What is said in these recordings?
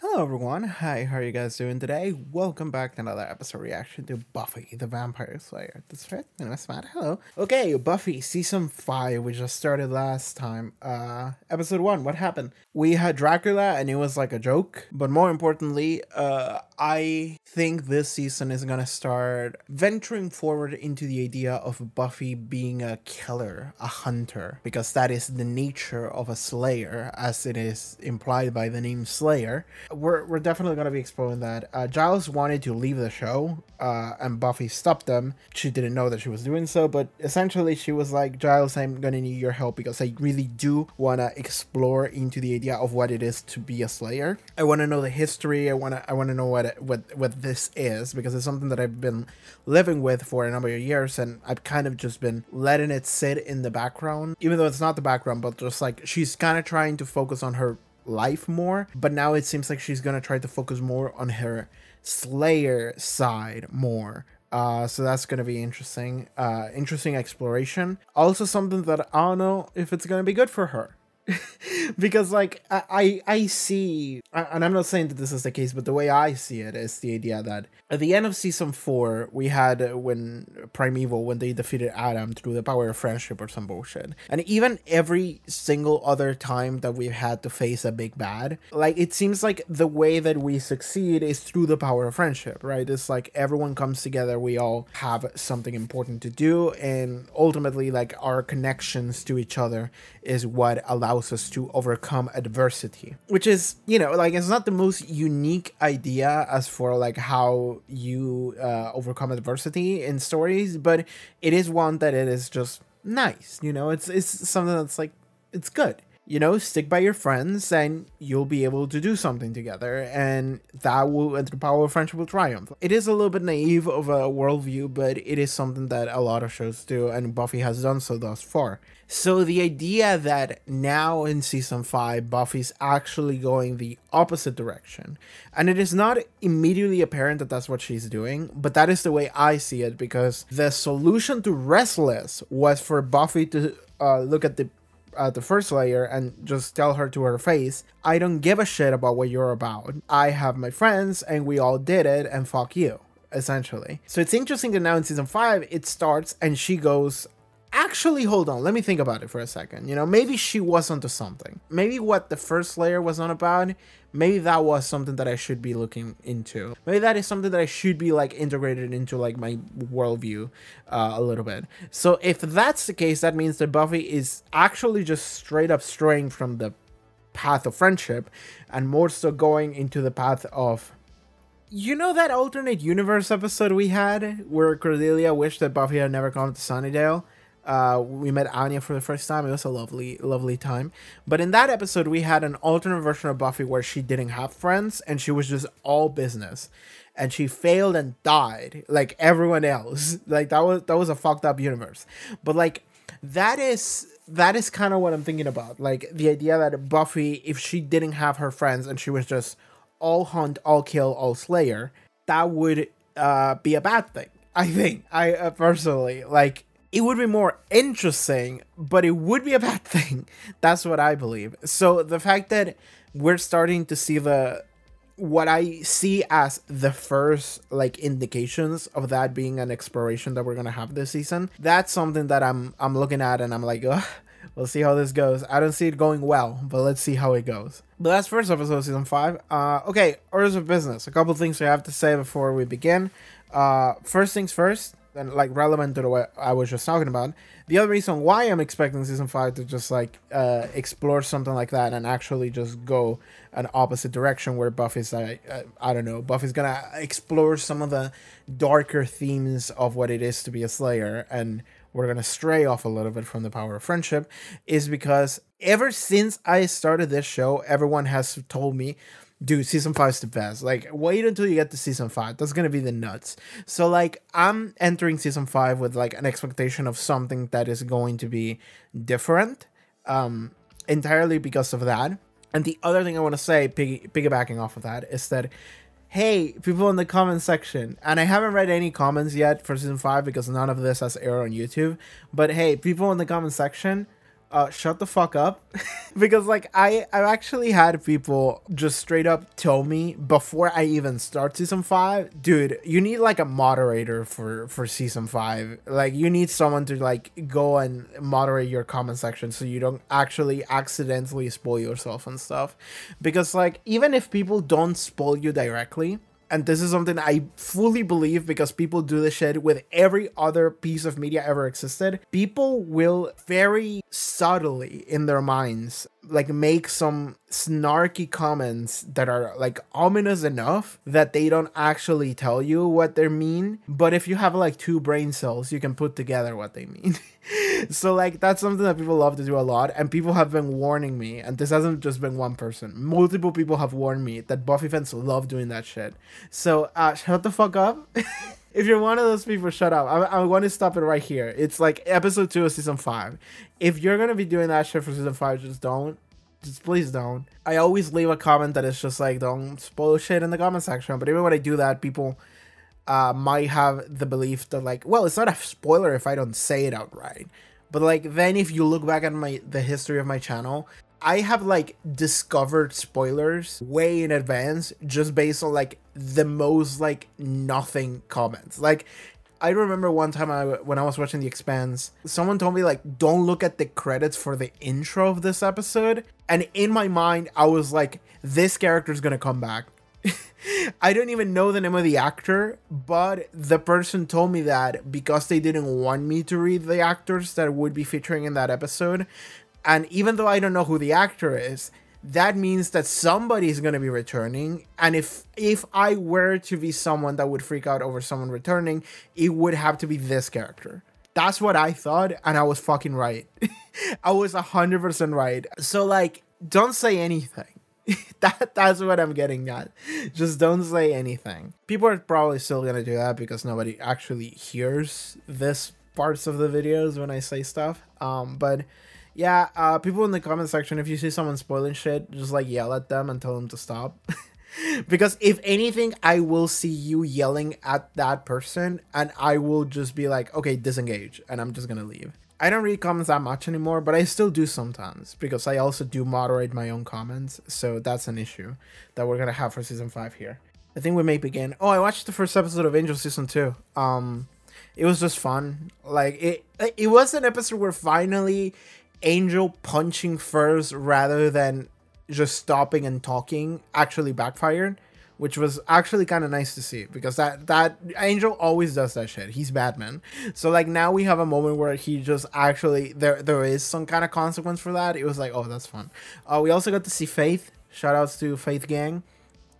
Hello everyone, hi, how are you guys doing today? Welcome back to another episode reaction to Buffy, the Vampire Slayer. That's right, my name is Matt, hello. Okay, Buffy, Season 5, we just started last time. Episode 1, what happened? We had Dracula and it was like a joke, but more importantly, I think this season is gonna start venturing forward into the idea of Buffy being a killer, a hunter, because that is the nature of a Slayer, as it is implied by the name Slayer. We're definitely going to be exploring that. Giles wanted to leave the show, and Buffy stopped them. She didn't know that she was doing so, but essentially she was like, Giles, I'm going to need your help because I really do want to explore into the idea of what it is to be a Slayer. I want to know the history. I want to know what this is, because it's something that I've been living with for a number of years, and I've kind of just been letting it sit in the background, even though it's not the background, but just like she's kind of trying to focus on her life more, but now it seems like she's gonna try to focus more on her Slayer side more. So that's gonna be interesting. Interesting exploration. Also something that I don't know if it's gonna be good for her. Because like I see, and I'm not saying that this is the case, but the way I see it is the idea that at the end of season 4 we had when Primeval, when they defeated Adam through the power of friendship or some bullshit, and even every single other time that we've had to face a big bad, like it seems like the way that we succeed is through the power of friendship, right? It's like everyone comes together, we all have something important to do, and ultimately like our connections to each other is what allows us to overcome adversity, which is, you know, like it's not the most unique idea as for like how you overcome adversity in stories, but it is one that it is just nice, you know. It's something that's like, it's good, you know. Stick by your friends and you'll be able to do something together, and that will, and the power of friendship will triumph. It is a little bit naive of a worldview, but it is something that a lot of shows do, and Buffy has done so thus far. So the idea that now in season 5 Buffy's actually going the opposite direction, and it is not immediately apparent that that's what she's doing, but that is the way I see it, because the solution to Restless was for Buffy to look at the first Slayer and just tell her to her face, I don't give a shit about what you're about. I have my friends and we all did it, and fuck you, essentially. So it's interesting that now in season 5 it starts and she goes, actually, hold on, let me think about it for a second. You know, maybe she was onto something. Maybe what the first Slayer was on about, maybe that was something that I should be looking into. Maybe that is something that I should be like integrated into like my worldview a little bit. So if that's the case, that means that Buffy is actually just straight up straying from the path of friendship and more so going into the path of, you know, that alternate universe episode we had where Cordelia wished that Buffy had never come to Sunnydale? We met Anya for the first time. It was a lovely time. But in that episode, we had an alternate version of Buffy where she didn't have friends and she was just all business, and she failed and died like everyone else. Like that was a fucked up universe. But like that is kind of what I'm thinking about. Like the idea that Buffy, if she didn't have her friends and she was just all hunt, all kill, all slayer, that would be a bad thing. I think I personally like. It would be more interesting, but it would be a bad thing. That's what I believe. So the fact that we're starting to see what I see as the first like indications of that being an exploration that we're gonna have this season, that's something that I'm looking at and I'm like, ugh, we'll see how this goes. I don't see it going well, but let's see how it goes. But that's first episode of season 5. Okay, orders of business. A couple things I have to say before we begin. First things first, and like relevant to what I was just talking about, the other reason why I'm expecting season 5 to just like explore something like that and actually just go an opposite direction where Buffy's like, I don't know, Buffy's gonna explore some of the darker themes of what it is to be a Slayer, and we're gonna stray off a little bit from the power of friendship, is because ever since I started this show, everyone has told me, dude, season 5 is the best. Like, wait until you get to season 5. That's gonna be the nuts. So, like, I'm entering season 5 with, like, an expectation of something that is going to be different, entirely because of that. And the other thing I want to say, piggybacking off of that, is that, hey, people in the comment section, and I haven't read any comments yet for season 5 because none of this has aired on YouTube, but hey, people in the comment section, shut the fuck up. Because like I've actually had people just straight up tell me before I even start season 5, dude, you need like a moderator for season 5. Like you need someone to like go and moderate your comment section so you don't actually accidentally spoil yourself and stuff. Because like even if people don't spoil you directly, and this is something I fully believe because people do this shit with every other piece of media ever existed, people will very subtly in their minds like make some snarky comments that are like ominous enough that they don't actually tell you what they mean, but if you have like 2 brain cells you can put together what they mean. So like that's something that people love to do a lot, and people have been warning me, and this hasn't just been one person, multiple people have warned me that Buffy fans love doing that shit. So shut the fuck up. If you're one of those people, shut up. I want to stop it right here. It's like episode 2 of season 5. If you're gonna be doing that shit for season 5, just don't. Just please don't. I always leave a comment that is just like, don't spoil shit in the comment section. But even when I do that, people might have the belief that like, well, it's not a spoiler if I don't say it outright. But like then if you look back at the history of my channel, I have like discovered spoilers way in advance just based on like the most like nothing comments. Like I remember one time when I was watching The Expanse, someone told me like, don't look at the credits for the intro of this episode. And in my mind, I was like, this character's gonna come back. I don't even know the name of the actor, but the person told me that because they didn't want me to read the actors that would be featuring in that episode. And even though I don't know who the actor is, that means that somebody is going to be returning. And if I were to be someone that would freak out over someone returning, it would have to be this character. That's what I thought, and I was fucking right. I was 100% right. So like, don't say anything. That's what I'm getting at. Just don't say anything. People are probably still going to do that because nobody actually hears this parts of the videos when I say stuff. But yeah, people in the comment section, if you see someone spoiling shit, just like yell at them and tell them to stop. Because if anything, I will see you yelling at that person and I will just be like, okay, disengage, and I'm just gonna leave. I don't read comments that much anymore, but I still do sometimes because I also do moderate my own comments. So that's an issue that we're gonna have for season 5 here. I think we may begin. Oh, I watched the first episode of Angel season 2. It was just fun. Like it was an episode where finally Angel punching first rather than just stopping and talking actually backfired, which was actually kind of nice to see because that Angel always does that shit. He's Batman. So like now we have a moment where he just actually there is some kind of consequence for that. It was like, oh, that's fun. We also got to see Faith. Shout outs to Faith gang.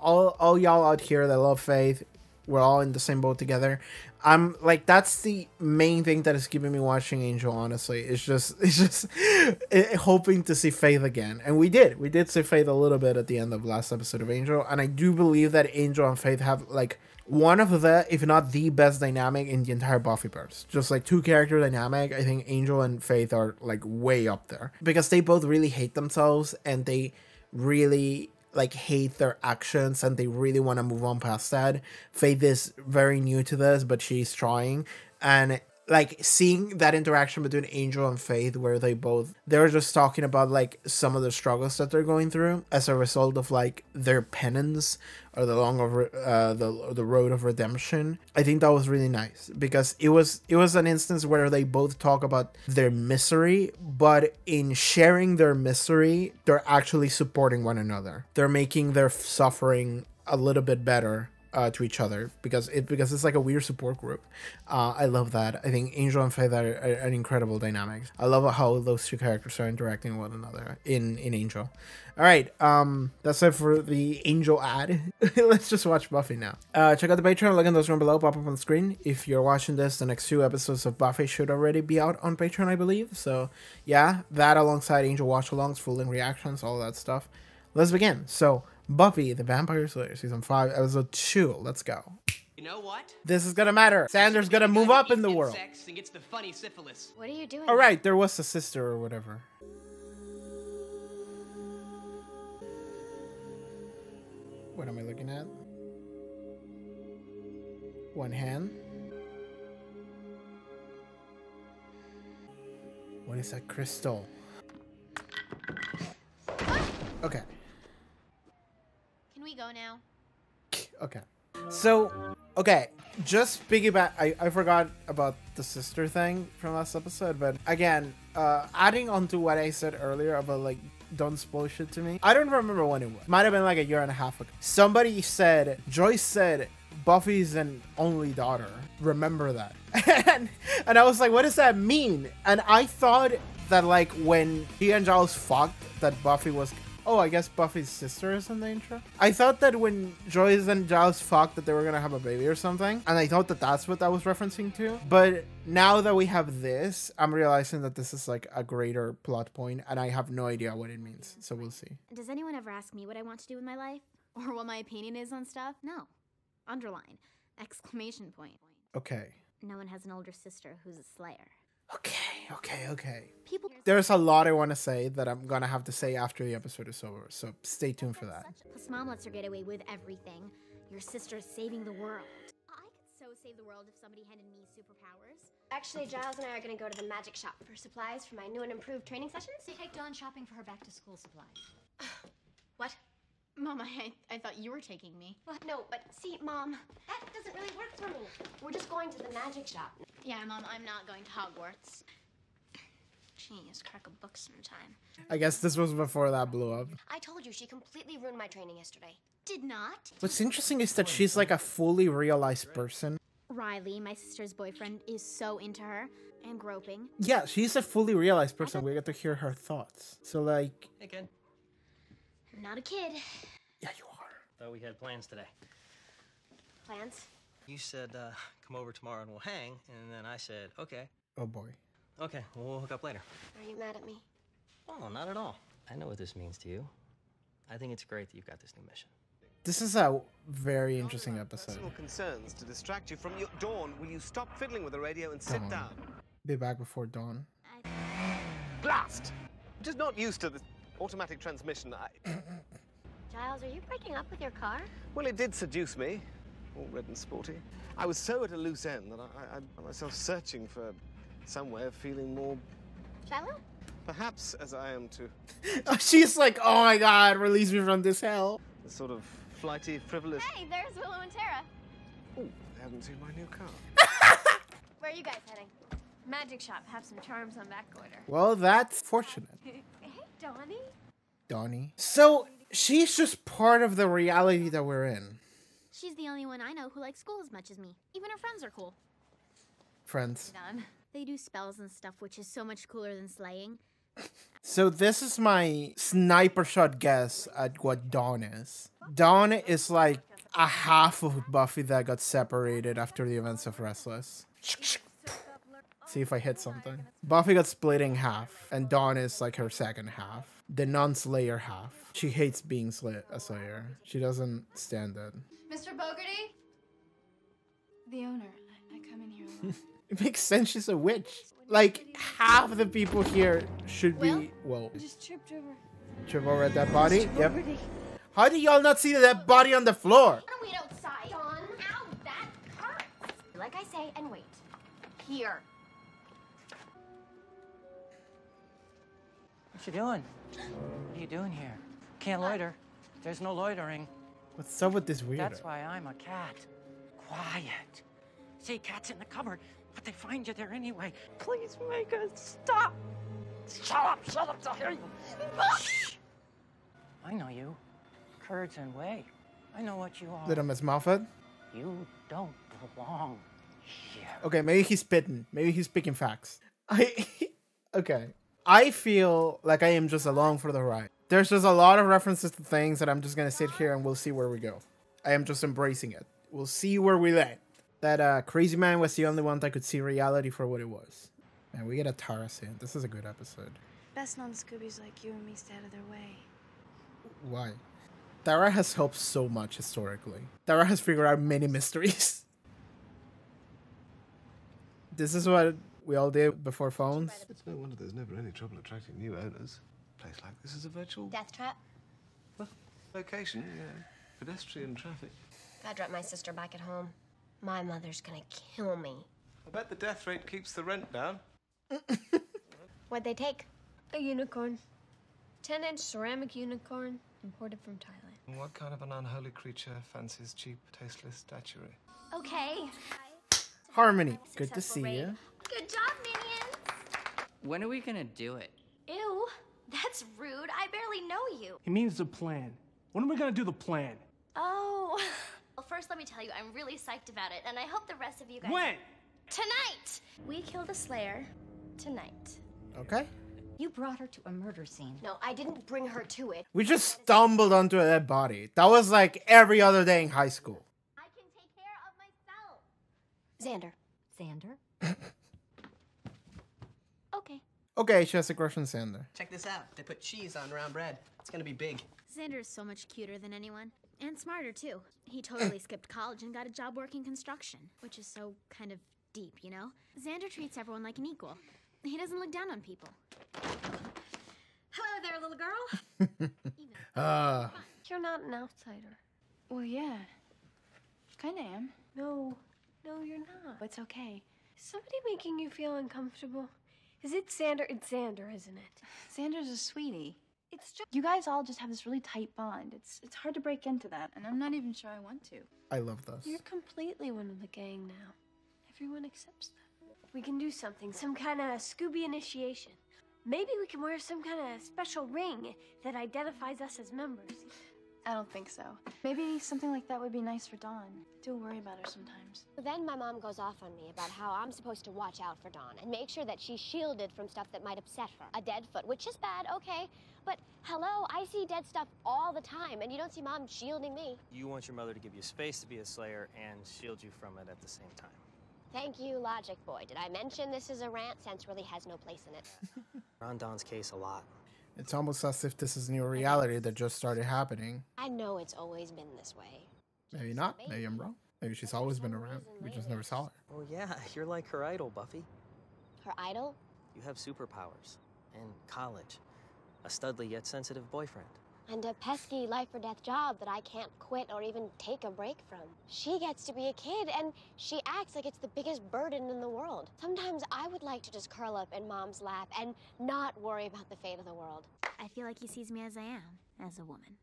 All y'all out here that love Faith. We're all in the same boat together. I'm like, that's the main thing that is keeping me watching Angel, honestly. It's just hoping to see Faith again. And we did see Faith a little bit at the end of last episode of Angel. And I do believe that Angel and Faith have like one of the, if not the best dynamic in the entire Buffyverse. Just like 2 character dynamic. I think Angel and Faith are like way up there because they both really hate themselves and they really like hate their actions and they really want to move on past that. Faith is very new to this, but she's trying. And like seeing that interaction between Angel and Faith where they're just talking about like some of the struggles that they're going through as a result of like their penance or the the road of redemption. I think that was really nice because it was an instance where they both talk about their misery, but in sharing their misery, they're actually supporting one another. They're making their suffering a little bit better to each other because it's like a weird support group. I love that. I think Angel and Faith are an incredible dynamics. I love how those 2 characters are interacting with one another in Angel. All right, that's it for the Angel ad. Let's just watch Buffy now. Check out the Patreon, link in those room below, pop up on the screen. If you're watching this, the next 2 episodes of Buffy should already be out on Patreon, I believe. So yeah, that alongside Angel watch-alongs, full-length reactions, all that stuff. Let's begin. So Buffy the Vampire Slayer season 5 episode 2. Let's go. You know what? This is gonna matter. Xander's gonna move up in the world. Sex and gets the funny syphilis. What are you doing? All right, there was a sister or whatever. What am I looking at? One hand. What is that crystal? Okay. Can we go now? Okay. So, okay, just piggyback. I forgot about the sister thing from last episode, but again, adding on to what I said earlier about like, don't spoil shit to me. I don't remember when it was. Might have been like a year and a half ago. Somebody said, Joyce said, Buffy's an only daughter. Remember that. and I was like, what does that mean? And I thought that like when he and Giles fucked, that Buffy was... Oh, I guess Buffy's sister is in the intro. I thought that when Joyce and Giles fucked that they were gonna have a baby or something. And I thought that that's what that was referencing to. But now that we have this, I'm realizing that this is like a greater plot point and I have no idea what it means. So we'll see. Does anyone ever ask me what I want to do with my life? Or what my opinion is on stuff? No. Underline. Exclamation point. Okay. No one has an older sister who's a slayer. Okay. People... There's a lot I want to say that I'm gonna have to say after the episode is over. So stay tuned for that. Plus mom lets her get away with everything. Your sister's saving the world. I could so save the world if somebody handed me superpowers. Actually, Giles and I are going to go to the magic shop for supplies for my new and improved training sessions. Take Dawn shopping for her back-to-school supplies. What? Mom, I thought you were taking me. What? No, but see, Mom, that doesn't really work for me. We're just going to the magic shop. Yeah, Mom, I'm not going to Hogwarts. Jeez, crack a book sometime. I guess this was before that blew up. I told you she completely ruined my training yesterday. Did not? What's interesting is that she's like a fully realized person. Riley, my sister's boyfriend, is so into her and groping. Yeah, she's a fully realized person. We get to hear her thoughts. So like... Hey, kid. I'm not a kid. Yeah, you are. Thought we had plans today. Plans? You said, come over tomorrow and we'll hang. And then I said, okay. Oh boy. Okay, well, we'll hook up later. Are you mad at me? Oh, not at all. I know what this means to you. I think it's great that you've got this new mission. This is a very interesting episode. Personal concerns to distract you from your... Dawn, will you stop fiddling with the radio and sit Dawn. down? Be back before dawn. Blast! I'm just not used to this automatic transmission. Giles, are you breaking up with your car? Well, it did seduce me. All red and sporty. I was so at a loose end that I found myself searching for some way of feeling more... Shiloh? Perhaps as I am to... She's like, oh my god, release me from this hell. the sort of flighty, frivolous... Hey, there's Willow and Tara. Oh, I haven't seen my new car. Where are you guys heading? Magic shop. Have some charms on back order. Well, that's fortunate. Hey, Donnie. Donnie. So, she's just part of the reality that we're in. She's the only one I know who likes school as much as me. Even her friends are cool. Friends. Done. They do spells and stuff, which is so much cooler than slaying. So this is my sniper shot guess at what Dawn is. Dawn is like a half of Buffy that got separated after the events of Restless. See if I hit something. Buffy got split in half, and Dawn is like her second half. The non-Slayer half. She hates being a Slayer. She doesn't stand it. Mr. Bogarty? The owner. I come in here a lot. It makes sense, she's a witch. Like, half the people here should be... Whoa. I just tripped over. Trip over at that body? Yep. How do y'all not see that body on the floor? Why don't wait outside? Dawn. Ow, that hurts. Like I say, and wait. Here. What you doing? What are you doing here? Can't loiter. There's no loitering. What's up with this weirdo? That's why I'm a cat. Quiet. See, cat's in the cupboard, but they find you there anyway. Please make us stop. Shut up, I hear you. Shh. I know you. Curds and whey. I know what you are. Little Miss Moffat? You don't belong here. Okay, maybe he's spitting. Maybe he's speaking facts. Okay. I feel like I am just along for the ride. There's just a lot of references to things that I'm just gonna sit here and we'll see where we go. I am just embracing it. We'll see where we land. That crazy man was the only one that could see reality for what it was. Man, we get a Tara scene. This is a good episode. Best known Scoobies like you and me stay out of their way. Why? Tara has helped so much historically. Tara has figured out many mysteries. This is what we all did before phones. It's no wonder there's never any trouble attracting new owners. A place like this is a virtual... Death trap. Well, location, yeah. Pedestrian traffic. Gotta drop my sister back at home. My mother's gonna kill me. I bet the death rate keeps the rent down. What'd they take? A unicorn. 10-inch ceramic unicorn imported from Thailand. What kind of an unholy creature fancies cheap, tasteless statuary? Okay. Harmony, good to see you. Good job, minions. When are we gonna do it? Ew, that's rude. I barely know you. He means the plan. When are we gonna do the plan? Oh. Well, first let me tell you, I'm really psyched about it, and I hope the rest of you guys... When? Tonight! We killed a Slayer. Tonight. Okay. You brought her to a murder scene. No, I didn't bring her to it. We just stumbled onto a dead body. That was like every other day in high school. I can take care of myself. Xander. Xander? Okay. Okay, she has a crush on Sander. Check this out. They put cheese on round bread. It's gonna be big. Xander is so much cuter than anyone. And smarter, too. He totally skipped college and got a job working construction, which is so kind of deep, you know? Xander treats everyone like an equal. He doesn't look down on people. Hello there, little girl. You're not an outsider. Well, yeah. Kinda am. No, you're not. It's okay. Is somebody making you feel uncomfortable? Is it Xander? It's Xander, isn't it? Xander's a sweetie. It's just you guys all just have this really tight bond. It's hard to break into that, and I'm not even sure I want to. I love this. You're completely one of the gang now. Everyone accepts that. We can do something, some kind of Scooby initiation. Maybe we can wear some kind of special ring that identifies us as members. I don't think so. Maybe something like that would be nice for Dawn. I do worry about her sometimes. Then my mom goes off on me about how I'm supposed to watch out for Dawn and make sure that she's shielded from stuff that might upset her. A dead foot, which is bad, okay. But hello, I see dead stuff all the time, and you don't see Mom shielding me. You want your mother to give you space to be a Slayer and shield you from it at the same time. Thank you, Logic Boy. Did I mention this is a rant? Sense really has no place in it. We're on Dawn's case a lot. It's almost as if this is new reality that just started happening. I know it's always been this way. Maybe not. Maybe I'm wrong. Maybe she's always been around. We just never saw her. Oh yeah, you're like her idol, Buffy. Her idol? You have superpowers. And college. A studly yet sensitive boyfriend. And a pesky life-or-death job that I can't quit or even take a break from. She gets to be a kid, and she acts like it's the biggest burden in the world. Sometimes I would like to just curl up in Mom's lap and not worry about the fate of the world. I feel like he sees me as I am, as a woman.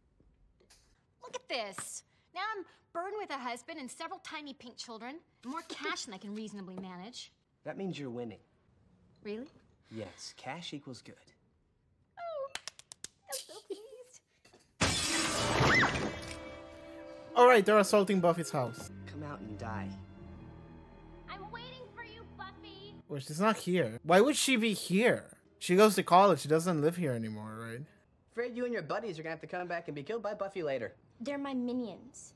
Look at this. Now I'm burdened with a husband and several tiny pink children. More cash than I can reasonably manage. That means you're winning. Really? Yes, cash equals good. Oh, I'm so pleased. Alright, they're assaulting Buffy's house. Come out and die. I'm waiting for you, Buffy. Well, she's not here. Why would she be here? She goes to college. She doesn't live here anymore, right? Afraid you and your buddies are gonna have to come back and be killed by Buffy later. They're my minions.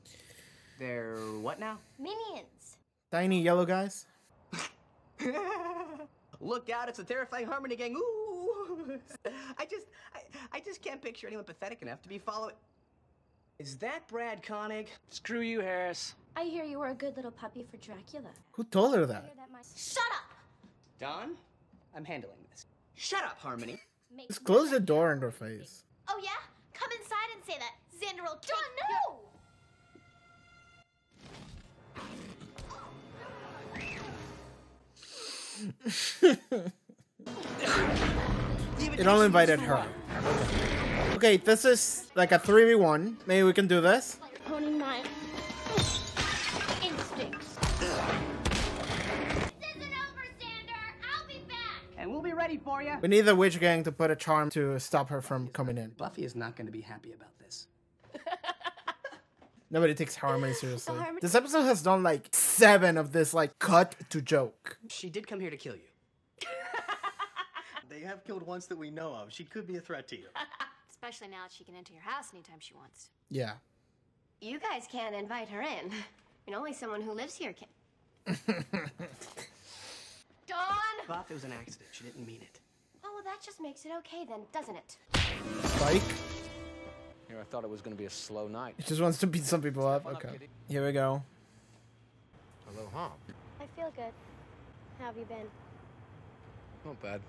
They're what now? Minions. Tiny yellow guys. Look out, it's a terrifying Harmony gang. Ooh! I just can't picture anyone pathetic enough to be following. Is that Brad Koenig? Screw you, Harris. I hear you were a good little puppy for Dracula. Who told her that? Shut up! Don, I'm handling this. Shut up, Harmony. Just close the door in her face. Oh yeah? Come inside and say that. Xander will kill Dawn, no! It only invited her. Okay, this is like a 3v1. Maybe we can do this. Honing my instincts. This isn't over, Xander. I'll be back. And we'll be ready for you. We need the witch gang to put a charm to stop her from coming in. Buffy is not going to be happy about this. Nobody takes Harmony seriously. This episode has done like 7 of this like cut to joke. She did come here to kill you. They have killed once that we know of. She could be a threat to you. Especially now that she can enter your house anytime she wants. Yeah. You guys can't invite her in. And only someone who lives here can. Dawn! Buff, it was an accident. She didn't mean it. Oh, well, that just makes it okay then, doesn't it? Spike. Here, I thought it was going to be a slow night. He just wants to beat some people up. Okay. Here we go. Hello, Hop. I feel good. How have you been? Not bad.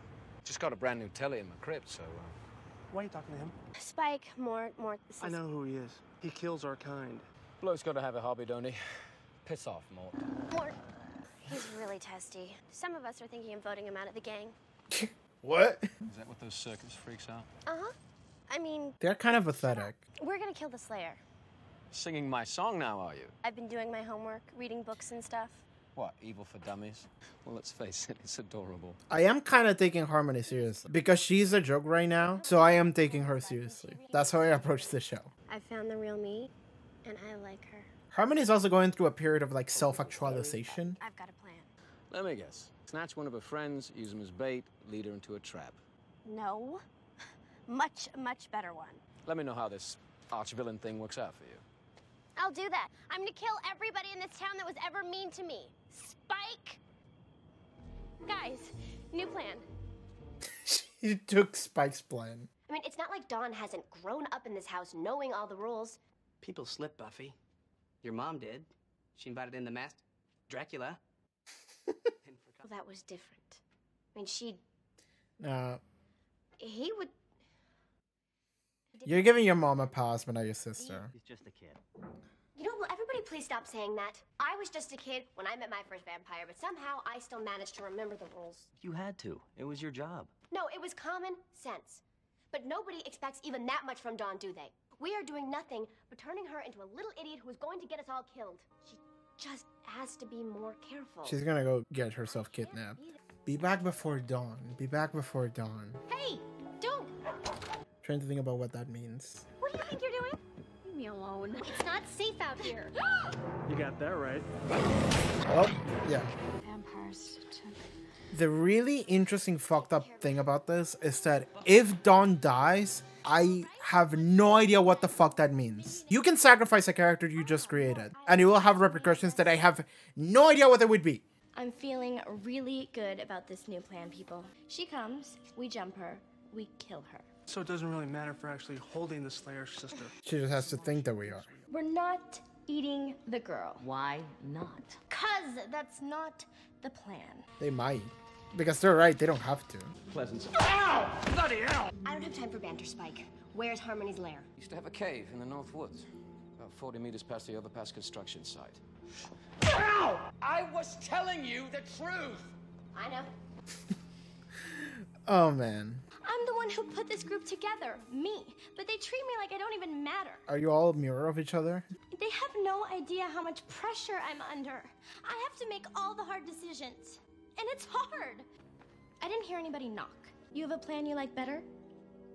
Just got a brand new telly in my crib, so... Why are you talking to him? Spike, Mort. I know who he is. He kills our kind. Bloke's got to have a hobby, don't he? Piss off, Mort. Mort. He's really testy. Some of us are thinking of voting him out of the gang. What? Is that what those circus freaks are? Uh-huh. I mean, They're kind of pathetic. we're gonna kill the Slayer. Singing my song now, are you? I've been doing my homework, reading books and stuff. What, Evil for Dummies? Well, let's face it, it's adorable. I am kind of taking Harmony seriously because she's a joke right now, so I am taking her seriously. That's how I approach the show. I found the real me, and I like her. Harmony is also going through a period of like self-actualization. I've got a plan. Let me guess. Snatch one of her friends, use him as bait, lead her into a trap. No. Much, much better one. Let me know how this arch-villain thing works out for you. I'll do that. I'm gonna kill everybody in this town that was ever mean to me. Spike! Guys, new plan. She took Spike's plan. I mean, it's not like Dawn hasn't grown up in this house knowing all the rules. People slip, Buffy. Your mom did. She invited in the masked Dracula. Well, that was different. I mean, he would... You're giving your mom a pass, but not your sister. He's just a kid. You know, will everybody please stop saying that? I was just a kid when I met my first vampire, but somehow I still managed to remember the rules. You had to. It was your job. No, it was common sense. But nobody expects even that much from Dawn, do they? We are doing nothing but turning her into a little idiot who is going to get us all killed. She just has to be more careful. She's gonna go get herself kidnapped. Be back before dawn. Be back before dawn. Hey, don't! Trying to think about what that means. What do you think you're doing? Leave me alone. It's not safe out here. You got that right. Oh, yeah. Vampires took... The really interesting fucked up thing about this is that if Dawn dies, I have no idea what the fuck that means. You can sacrifice a character you just created, and it will have repercussions that I have no idea what they would be. I'm feeling really good about this new plan, people. She comes, we jump her, we kill her. So it doesn't really matter if we're actually holding the Slayer's sister. She just has to think that we are. We're not eating the girl. Why not? 'Cause that's not the plan. They might. Because they're right, they don't have to. Pleasant. Ow! Bloody hell! I don't have time for banter, Spike. Where's Harmony's lair? Used to have a cave in the North Woods, about 40 meters past the overpass construction site. Ow! I was telling you the truth. I know. Oh man. I'm the one who put this group together, me. But they treat me like I don't even matter. Are you all a mirror of each other? They have no idea how much pressure I'm under. I have to make all the hard decisions. And it's hard. I didn't hear anybody knock. You have a plan you like better?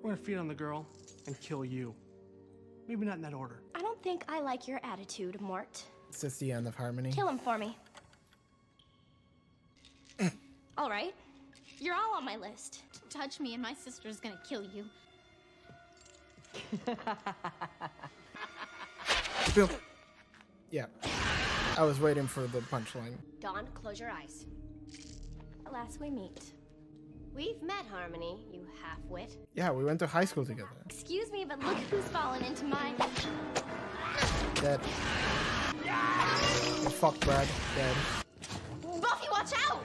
We're gonna feed on the girl and kill you. Maybe not in that order. I don't think I like your attitude, Mort. Is this the end of Harmony? Kill him for me. All right. You're all on my list. Touch me and my sister's gonna kill you. Bill. Yeah. I was waiting for the punchline. Dawn, close your eyes. At last we meet. We've met, Harmony, you half-wit. Yeah, we went to high school together. Excuse me, but look who's fallen into my... Dead. Oh, fuck, Brad. Dead. Buffy, watch out!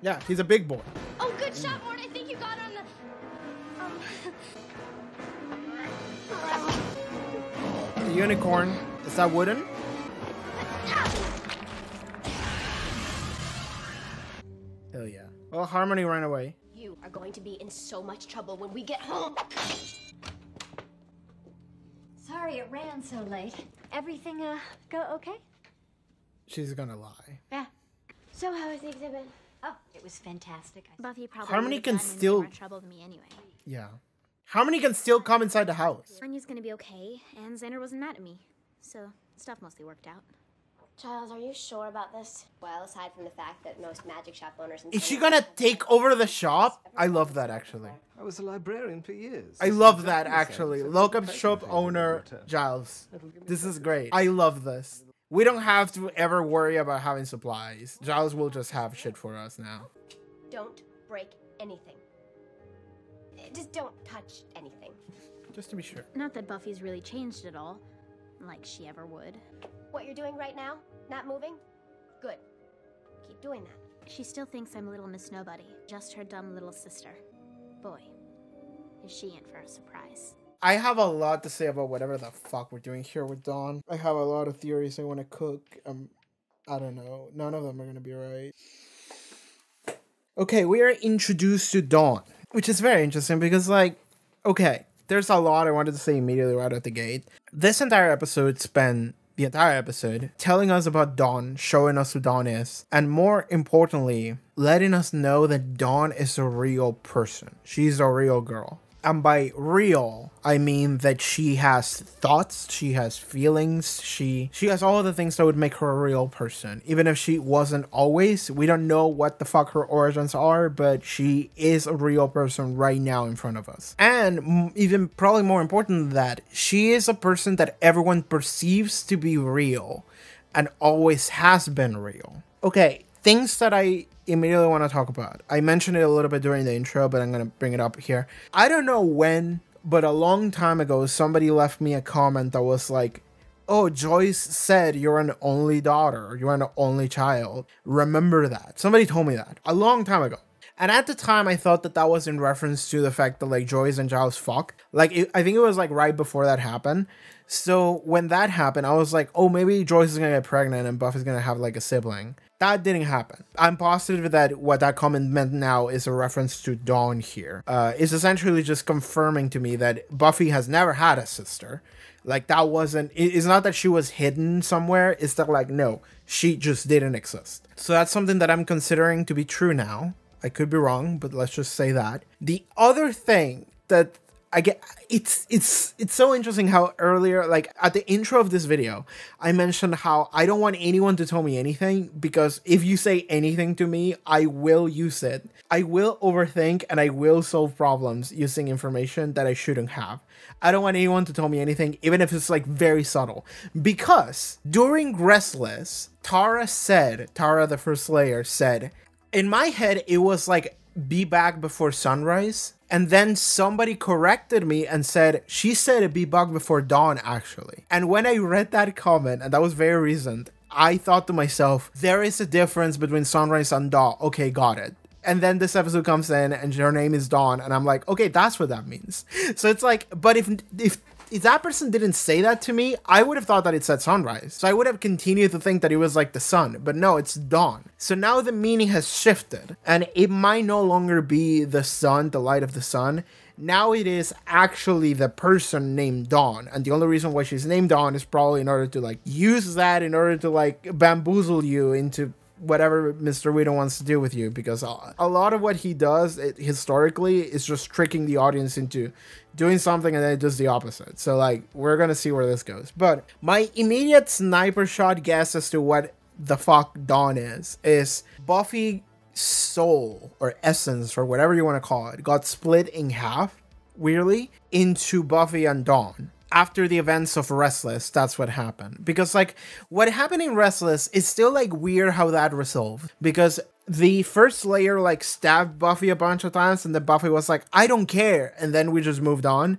Yeah, he's a big boy. Oh, good shot, Mort. I think you got on the... The unicorn. Is that wooden? Hell yeah. Well, Harmony ran away. You are going to be in so much trouble when we get home. Sorry it ran so late. Everything, go okay? She's gonna lie. Yeah. So how was the exhibit? Oh, it was fantastic. Buffy probably Harmony would've can gotten in still- more trouble than me anyway. Yeah. Harmony can still come inside the house. Anya's gonna be okay, and Xander wasn't mad at me, so stuff mostly worked out. Giles, are you sure about this? Well, aside from the fact that most magic shop owners... Is she gonna take over the shop? I love that, actually. I was a librarian for years. I love that, actually. Local shop owner Giles. This is great. I love this. We don't have to ever worry about having supplies. Giles will just have shit for us now. Don't break anything. Just don't touch anything. Just to be sure. Not that Buffy's really changed at all, like she ever would. What you're doing right now? Not moving? Good. Keep doing that. She still thinks I'm little Miss Nobody, just her dumb little sister. Boy, is she in for a surprise. I have a lot to say about whatever the fuck we're doing here with Dawn. I have a lot of theories I want to cook. I don't know. None of them are going to be right. Okay, we are introduced to Dawn. Which is very interesting because, like, okay, there's a lot I wanted to say immediately right at the gate. This entire episode spent the entire episode telling us about Dawn, showing us who Dawn is, and more importantly, letting us know that Dawn is a real person. She's a real girl. And by real, I mean that she has thoughts, she has feelings, she has all the things that would make her a real person. Even if she wasn't always, we don't know what the fuck her origins are, but she is a real person right now in front of us. And even probably more important than that, she is a person that everyone perceives to be real and always has been real. Okay, things that I immediately want to talk about. I mentioned it a little bit during the intro, but I'm going to bring it up here. I don't know when, but a long time ago, somebody left me a comment that was like, oh, Joyce said you're an only daughter, you're an only child. Remember that. Somebody told me that a long time ago. And at the time, I thought that that was in reference to the fact that, like, Joyce and Giles fuck. Like, I think it was, like, right before that happened. So when that happened, I was like, oh, maybe Joyce is going to get pregnant and Buffy's going to have, like, a sibling. That didn't happen. I'm positive that what that comment meant now is a reference to Dawn here. It's essentially just confirming to me that Buffy has never had a sister. Like, that wasn't... It's not that she was hidden somewhere. It's that, like, no, she just didn't exist. So that's something that I'm considering to be true now. I could be wrong, but let's just say that. The other thing that I get, it's so interesting how earlier, like at the intro of this video, I mentioned how I don't want anyone to tell me anything because if you say anything to me, I will use it. I will overthink and I will solve problems using information that I shouldn't have. I don't want anyone to tell me anything, even if it's like very subtle. Because during Restless, Tara the First Slayer said, in my head, it was like, be back before sunrise. And then somebody corrected me and said, she said be back before dawn, actually. And when I read that comment, and that was very recent, I thought to myself, there is a difference between sunrise and dawn. Okay, got it. And then this episode comes in and her name is Dawn. And I'm like, okay, that's what that means. So it's like, but if that person didn't say that to me, I would have thought that it said sunrise. So I would have continued to think that it was like the sun, but no, it's dawn. So now the meaning has shifted and it might no longer be the sun, the light of the sun. Now it is actually the person named Dawn. And the only reason why she's named Dawn is probably in order to like use that in order to like bamboozle you into whatever Mr. Whedon wants to do with you, because a lot of what he does historically is just tricking the audience into doing something and then it does the opposite. So like, we're gonna see where this goes. But my immediate sniper shot guess as to what the fuck Dawn is Buffy soul or essence or whatever you want to call it got split in half, weirdly, into Buffy and Dawn. After the events of Restless, that's what happened. Because like what happened in Restless is still like weird how that resolved. Because the First Slayer like stabbed Buffy a bunch of times and then Buffy was like, I don't care. And then we just moved on.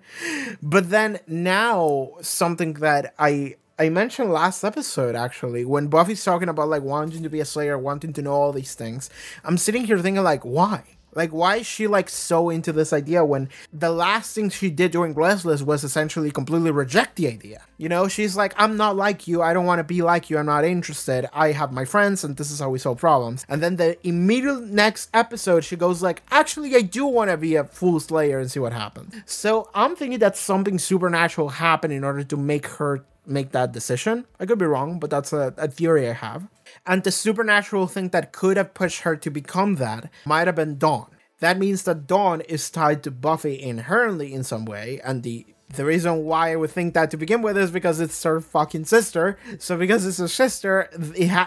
But then now something that I mentioned last episode, actually, when Buffy's talking about like wanting to be a Slayer, wanting to know all these things, I'm sitting here thinking like, why? Like, why is she, like, so into this idea when the last thing she did during Restless was essentially completely reject the idea? You know, she's like, I'm not like you. I don't want to be like you. I'm not interested. I have my friends, and this is how we solve problems. And then the immediate next episode, she goes like, actually, I do want to be a full Slayer and see what happens. So I'm thinking that something supernatural happened in order to make her make that decision. I could be wrong, but that's a theory I have. And the supernatural thing that could have pushed her to become that might have been Dawn. That means that Dawn is tied to Buffy inherently in some way, and the reason why I would think that to begin with is because it's her fucking sister. So because it's her sister,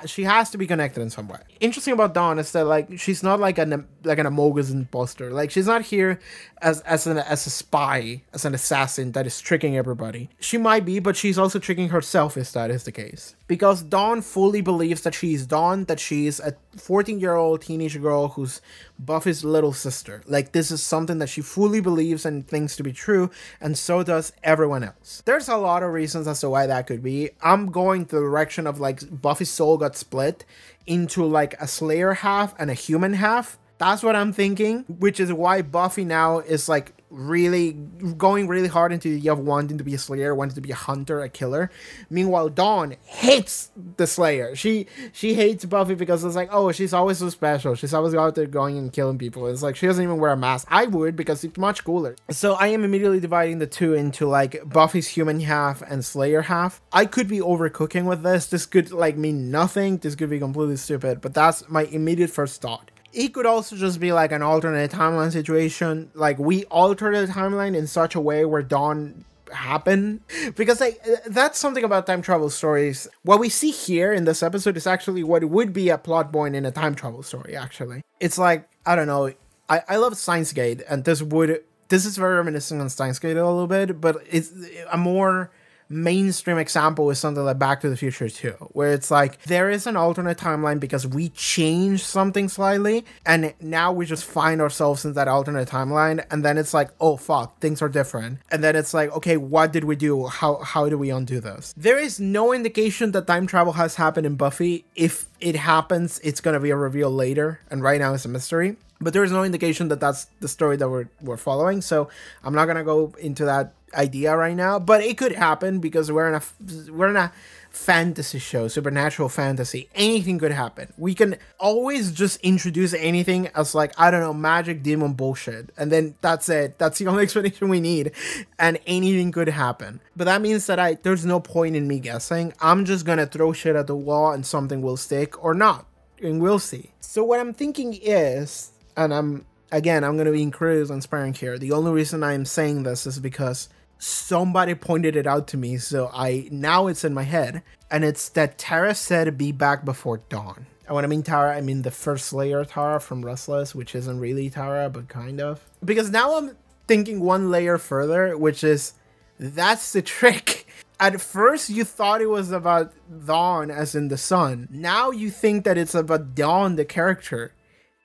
she has to be connected in some way. Interesting about Dawn is that like she's not like an Amogus imposter. Like she's not here as a spy, as an assassin that is tricking everybody. She might be, but she's also tricking herself if that is the case. Because Dawn fully believes that she's Dawn, that she's a 14-year-old teenage girl who's Buffy's little sister. Like this is something that she fully believes and thinks to be true, and so does everyone else. There's a lot of reasons as to why that could be. I'm going the direction of like Buffy's soul got split into like a Slayer half and a human half. That's what I'm thinking, which is why Buffy now is like really going really hard into the idea of wanting to be a slayer, wanting to be a hunter, a killer. Meanwhile, Dawn hates the slayer. She hates Buffy because it's like, oh, she's always so special. She's always out there going and killing people. It's like she doesn't even wear a mask. I would, because it's much cooler. So I am immediately dividing the two into like Buffy's human half and slayer half. I could be overcooking with this. This could like mean nothing. This could be completely stupid, but that's my immediate first thought. It could also just be like an alternate timeline situation. Like we alter the timeline in such a way where Dawn happened, because like that's something about time travel stories. What we see here in this episode is actually what would be a plot point in a time travel story. Actually, it's like, I don't know. I love Steins Gate, and this is very reminiscent on Steins Gate a little bit, but it's a more mainstream example is something like Back to the Future 2, where it's like there is an alternate timeline because we changed something slightly, and now we just find ourselves in that alternate timeline, and then it's like, oh fuck, things are different, and then it's like, okay, what did we do? How do we undo this? There is no indication that time travel has happened in Buffy. If it happens, it's gonna be a reveal later, and right now it's a mystery. But there is no indication that that's the story that we're following, so I'm not gonna go into that idea right now. But it could happen because we're in a fantasy show, supernatural fantasy. Anything could happen. We can always just introduce anything as like, I don't know, magic demon bullshit, and then that's it. That's the only explanation we need, and anything could happen. But that means that there's no point in me guessing. I'm just gonna throw shit at the wall and something will stick or not, and we'll see. So what I'm thinking is, and I'm going to be incredibly transparent here. The only reason I'm saying this is because somebody pointed it out to me, so now it's in my head, and it's that Tara said be back before dawn. And when I mean Tara, I mean the first Slayer Tara from Restless, which isn't really Tara, but kind of. Because now I'm thinking one layer further, which is, that's the trick. At first, you thought it was about Dawn, as in the sun. Now you think that it's about Dawn, the character.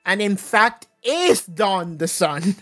And in fact, is Dawn the sun.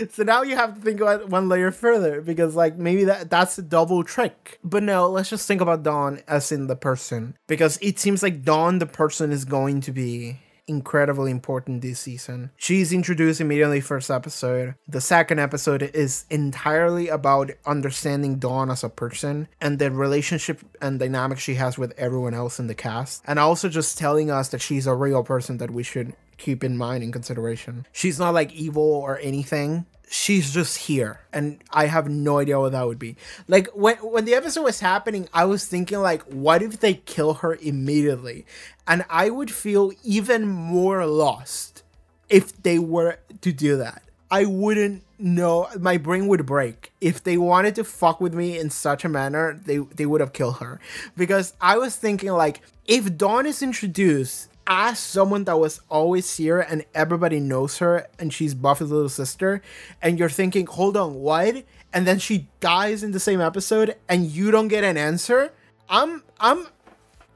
So now you have to think about one layer further, because like maybe that's a double trick. But no, let's just think about Dawn as in the person, because it seems like Dawn the person is going to be incredibly important this season. She's introduced immediately first episode. The second episode is entirely about understanding Dawn as a person and the relationship and dynamic she has with everyone else in the cast, and also just telling us that she's a real person that we should keep in mind in consideration. She's not like evil or anything. She's just here, and I have no idea what that would be. Like when the episode was happening, I was thinking like, what if they kill her immediately? And I would feel even more lost if they were to do that. I wouldn't know. My brain would break. If they wanted to fuck with me in such a manner, they would have killed her. Because I was thinking like, if Dawn is introduced as someone that was always here and everybody knows her and she's Buffy's little sister, and you're thinking, hold on, what? And then she dies in the same episode and you don't get an answer, I'm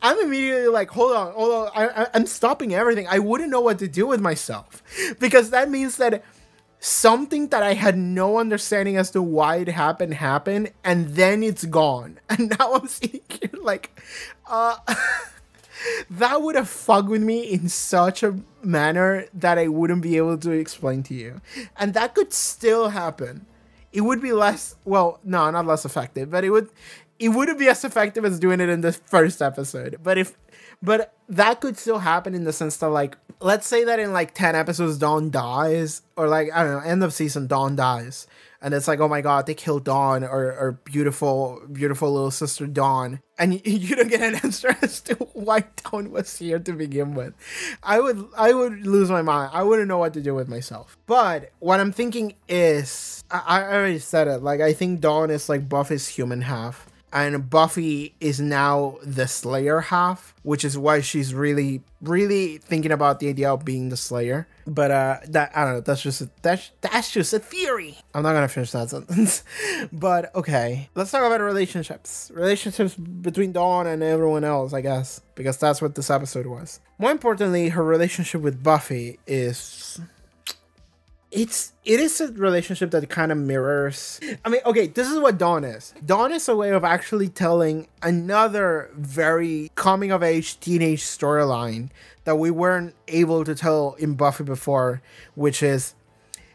immediately like, hold on, I'm stopping everything. I wouldn't know what to do with myself, because that means that something that I had no understanding as to why it happened, and then it's gone. And now I'm sitting here like, that would have fucked with me in such a manner that I wouldn't be able to explain to you. And that could still happen. It would be less, well, no, not less effective, but it wouldn't be as effective as doing it in the first episode. But that could still happen in the sense that, like, let's say that in like 10 episodes Dawn dies, or like, I don't know, end of season Dawn dies. And it's like, oh my god, they killed Dawn, or beautiful little sister Dawn. And you don't get an answer as to why Dawn was here to begin with. I would lose my mind. I wouldn't know what to do with myself. But what I'm thinking is, I already said it, like, I think Dawn is like Buffy's human half. And Buffy is now the Slayer half, which is why she's really, really thinking about the idea of being the Slayer. But that, I don't know, that's just a theory. I'm not gonna finish that sentence. But okay, let's talk about relationships between Dawn and everyone else, I guess, because that's what this episode was. More importantly, her relationship with Buffy is, it is a relationship that kind of mirrors, I mean, okay, this is what Dawn is. Dawn is a way of actually telling another very coming of age teenage storyline that we weren't able to tell in Buffy before, which is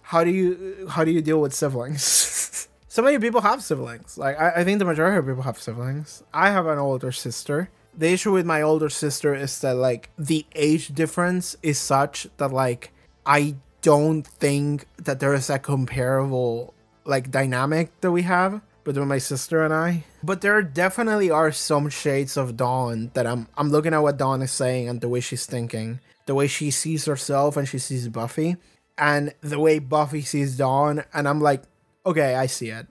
how do you deal with siblings? So many people have siblings. Like I think the majority of people have siblings. I have an older sister. The issue with my older sister is that like the age difference is such that like I don't think that there is a comparable like dynamic that we have between my sister and I. But there definitely are some shades of Dawn that I'm looking at what Dawn is saying and the way she's thinking, the way she sees herself and she sees Buffy, and the way Buffy sees Dawn, and I'm like, okay, I see it.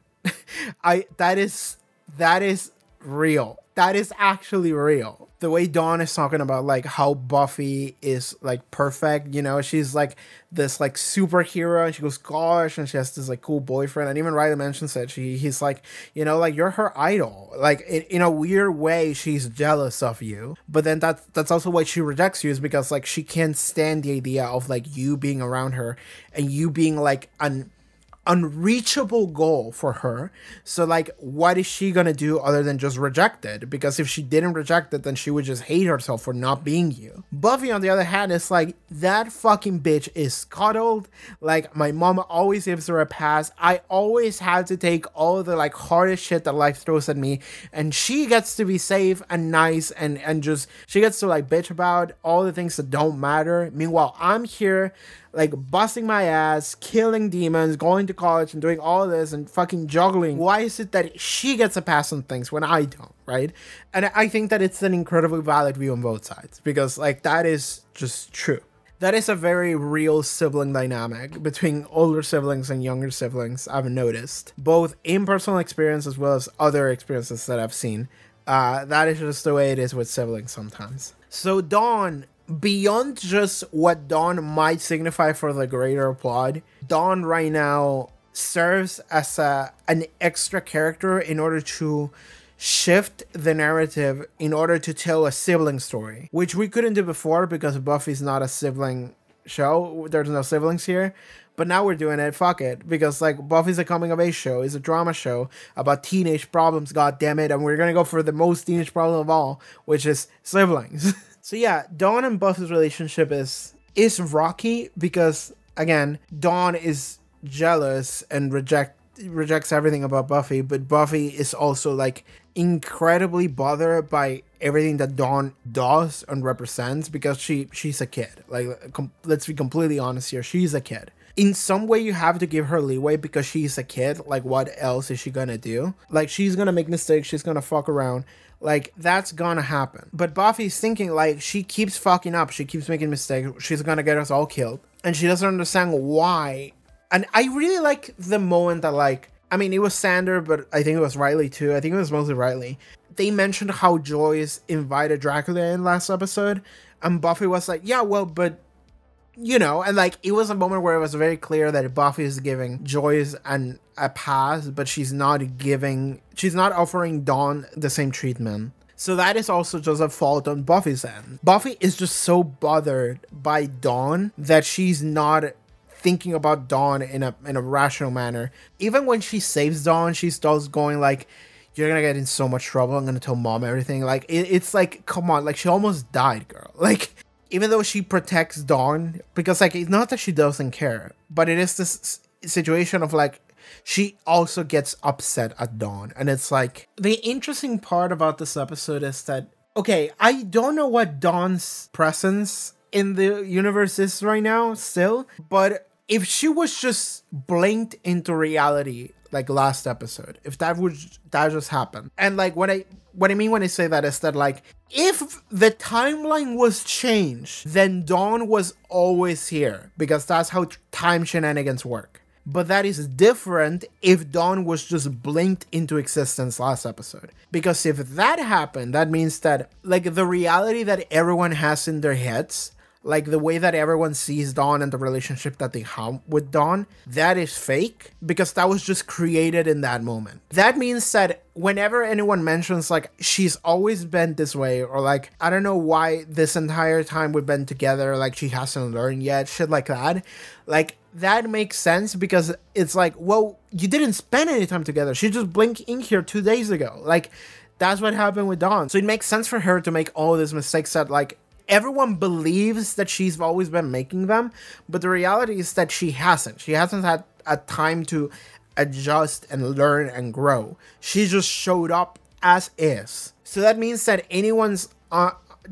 That is real. That is actually real. The way Dawn is talking about like how Buffy is like perfect, you know, she's like this like superhero and she goes gosh and she has this like cool boyfriend, and even Riley mentions that he's like, you know, like you're her idol. Like in a weird way she's jealous of you, but then that's also why she rejects you, is because like she can't stand the idea of like you being around her and you being like an unreachable goal for her. So like what is she gonna do other than just reject it? Because if she didn't reject it, then she would just hate herself for not being you. Buffy on the other hand is like, that fucking bitch is coddled. Like my mom always gives her a pass. I always had to take all the like hardest shit that life throws at me, and she gets to be safe and nice and just she gets to like bitch about all the things that don't matter. Meanwhile I'm here like busting my ass, killing demons, going to college and doing all this and fucking juggling. Why is it that she gets a pass on things when I don't, right? And I think that it's an incredibly valid view on both sides, because like that is just true. That is a very real sibling dynamic between older siblings and younger siblings, I've noticed. Both in personal experience as well as other experiences that I've seen. That is just the way it is with siblings sometimes. So Dawn, beyond just what Dawn might signify for the greater plot, Dawn right now serves as an extra character in order to shift the narrative, in order to tell a sibling story, which we couldn't do before because Buffy's not a sibling show. There's no siblings here. But now we're doing it, fuck it, because like Buffy's a coming of age show, it's a drama show about teenage problems, god damn it, and we're gonna go for the most teenage problem of all, which is siblings. So yeah, Dawn and Buffy's relationship is rocky because again, Dawn is jealous and rejects everything about Buffy, but Buffy is also like incredibly bothered by everything that Dawn does and represents, because she's a kid. Like let's be completely honest here, she's a kid. In some way you have to give her leeway because she's a kid. Like what else is she gonna do? Like she's gonna make mistakes, she's gonna fuck around. Like that's gonna happen. But Buffy's thinking like she keeps fucking up, she keeps making mistakes, she's gonna get us all killed. And she doesn't understand why. And I really like the moment that like, I mean it was Sander, but I think it was Riley too. I think it was mostly Riley. They mentioned how Joyce invited Dracula in last episode. And Buffy was like, yeah, well, but you know, and like it was a moment where it was very clear that Buffy is giving Joyce a pass, but she's not offering Dawn the same treatment. So that is also just a fault on Buffy's end. Buffy is just so bothered by Dawn that she's not thinking about Dawn in a rational manner. Even when she saves Dawn, she starts going like, you're gonna get in so much trouble, I'm gonna tell mom everything. Like it's like, come on, like she almost died, girl. Like even though she protects Dawn, because like it's not that she doesn't care, but it is this situation of like she also gets upset at Dawn. And it's like, the interesting part about this episode is that, okay, I don't know what Dawn's presence in the universe is right now still, but if she was just blinked into reality like last episode, if that just happened, and like what I mean when I say that is that like, if the timeline was changed, then Dawn was always here, because that's how time shenanigans work. But that is different if Dawn was just blinked into existence last episode. Because if that happened, that means that like the reality that everyone has in their heads, like the way that everyone sees Dawn and the relationship that they have with Dawn, that is fake, because that was just created in that moment. That means that whenever anyone mentions like she's always been this way, or like I don't know why this entire time we've been together, like she hasn't learned yet, shit like that, like that makes sense, because it's like, well, you didn't spend any time together, she just blinked in here 2 days ago. Like that's what happened with Dawn. So it makes sense for her to make all these mistakes that like everyone believes that she's always been making them, but the reality is that she hasn't. She hasn't had a time to adjust and learn and grow. She just showed up as is. So that means that anyone's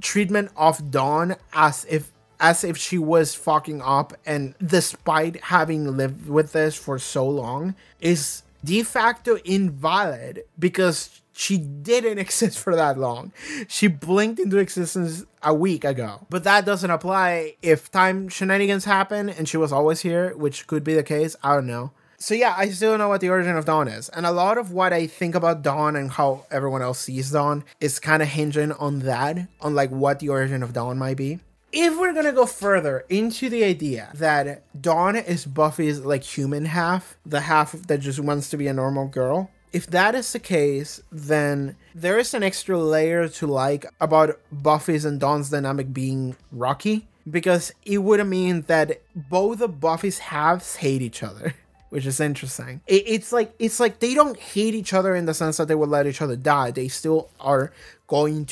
treatment of Dawn as if she was fucking up, and despite having lived with this for so long, is de facto invalid because she didn't exist for that long. She blinked into existence a week ago. But that doesn't apply if time shenanigans happen and she was always here, which could be the case. I don't know. So yeah, I still don't know what the origin of Dawn is. And a lot of what I think about Dawn and how everyone else sees Dawn is kind of hinging on that, on like what the origin of Dawn might be. If we're gonna go further into the idea that Dawn is Buffy's like human half, the half that just wants to be a normal girl, if that is the case, then there is an extra layer to like about Buffy's and Dawn's dynamic being rocky, because it would mean that both of Buffy's halves hate each other, which is interesting. It's like they don't hate each other in the sense that they would let each other die. They still are willing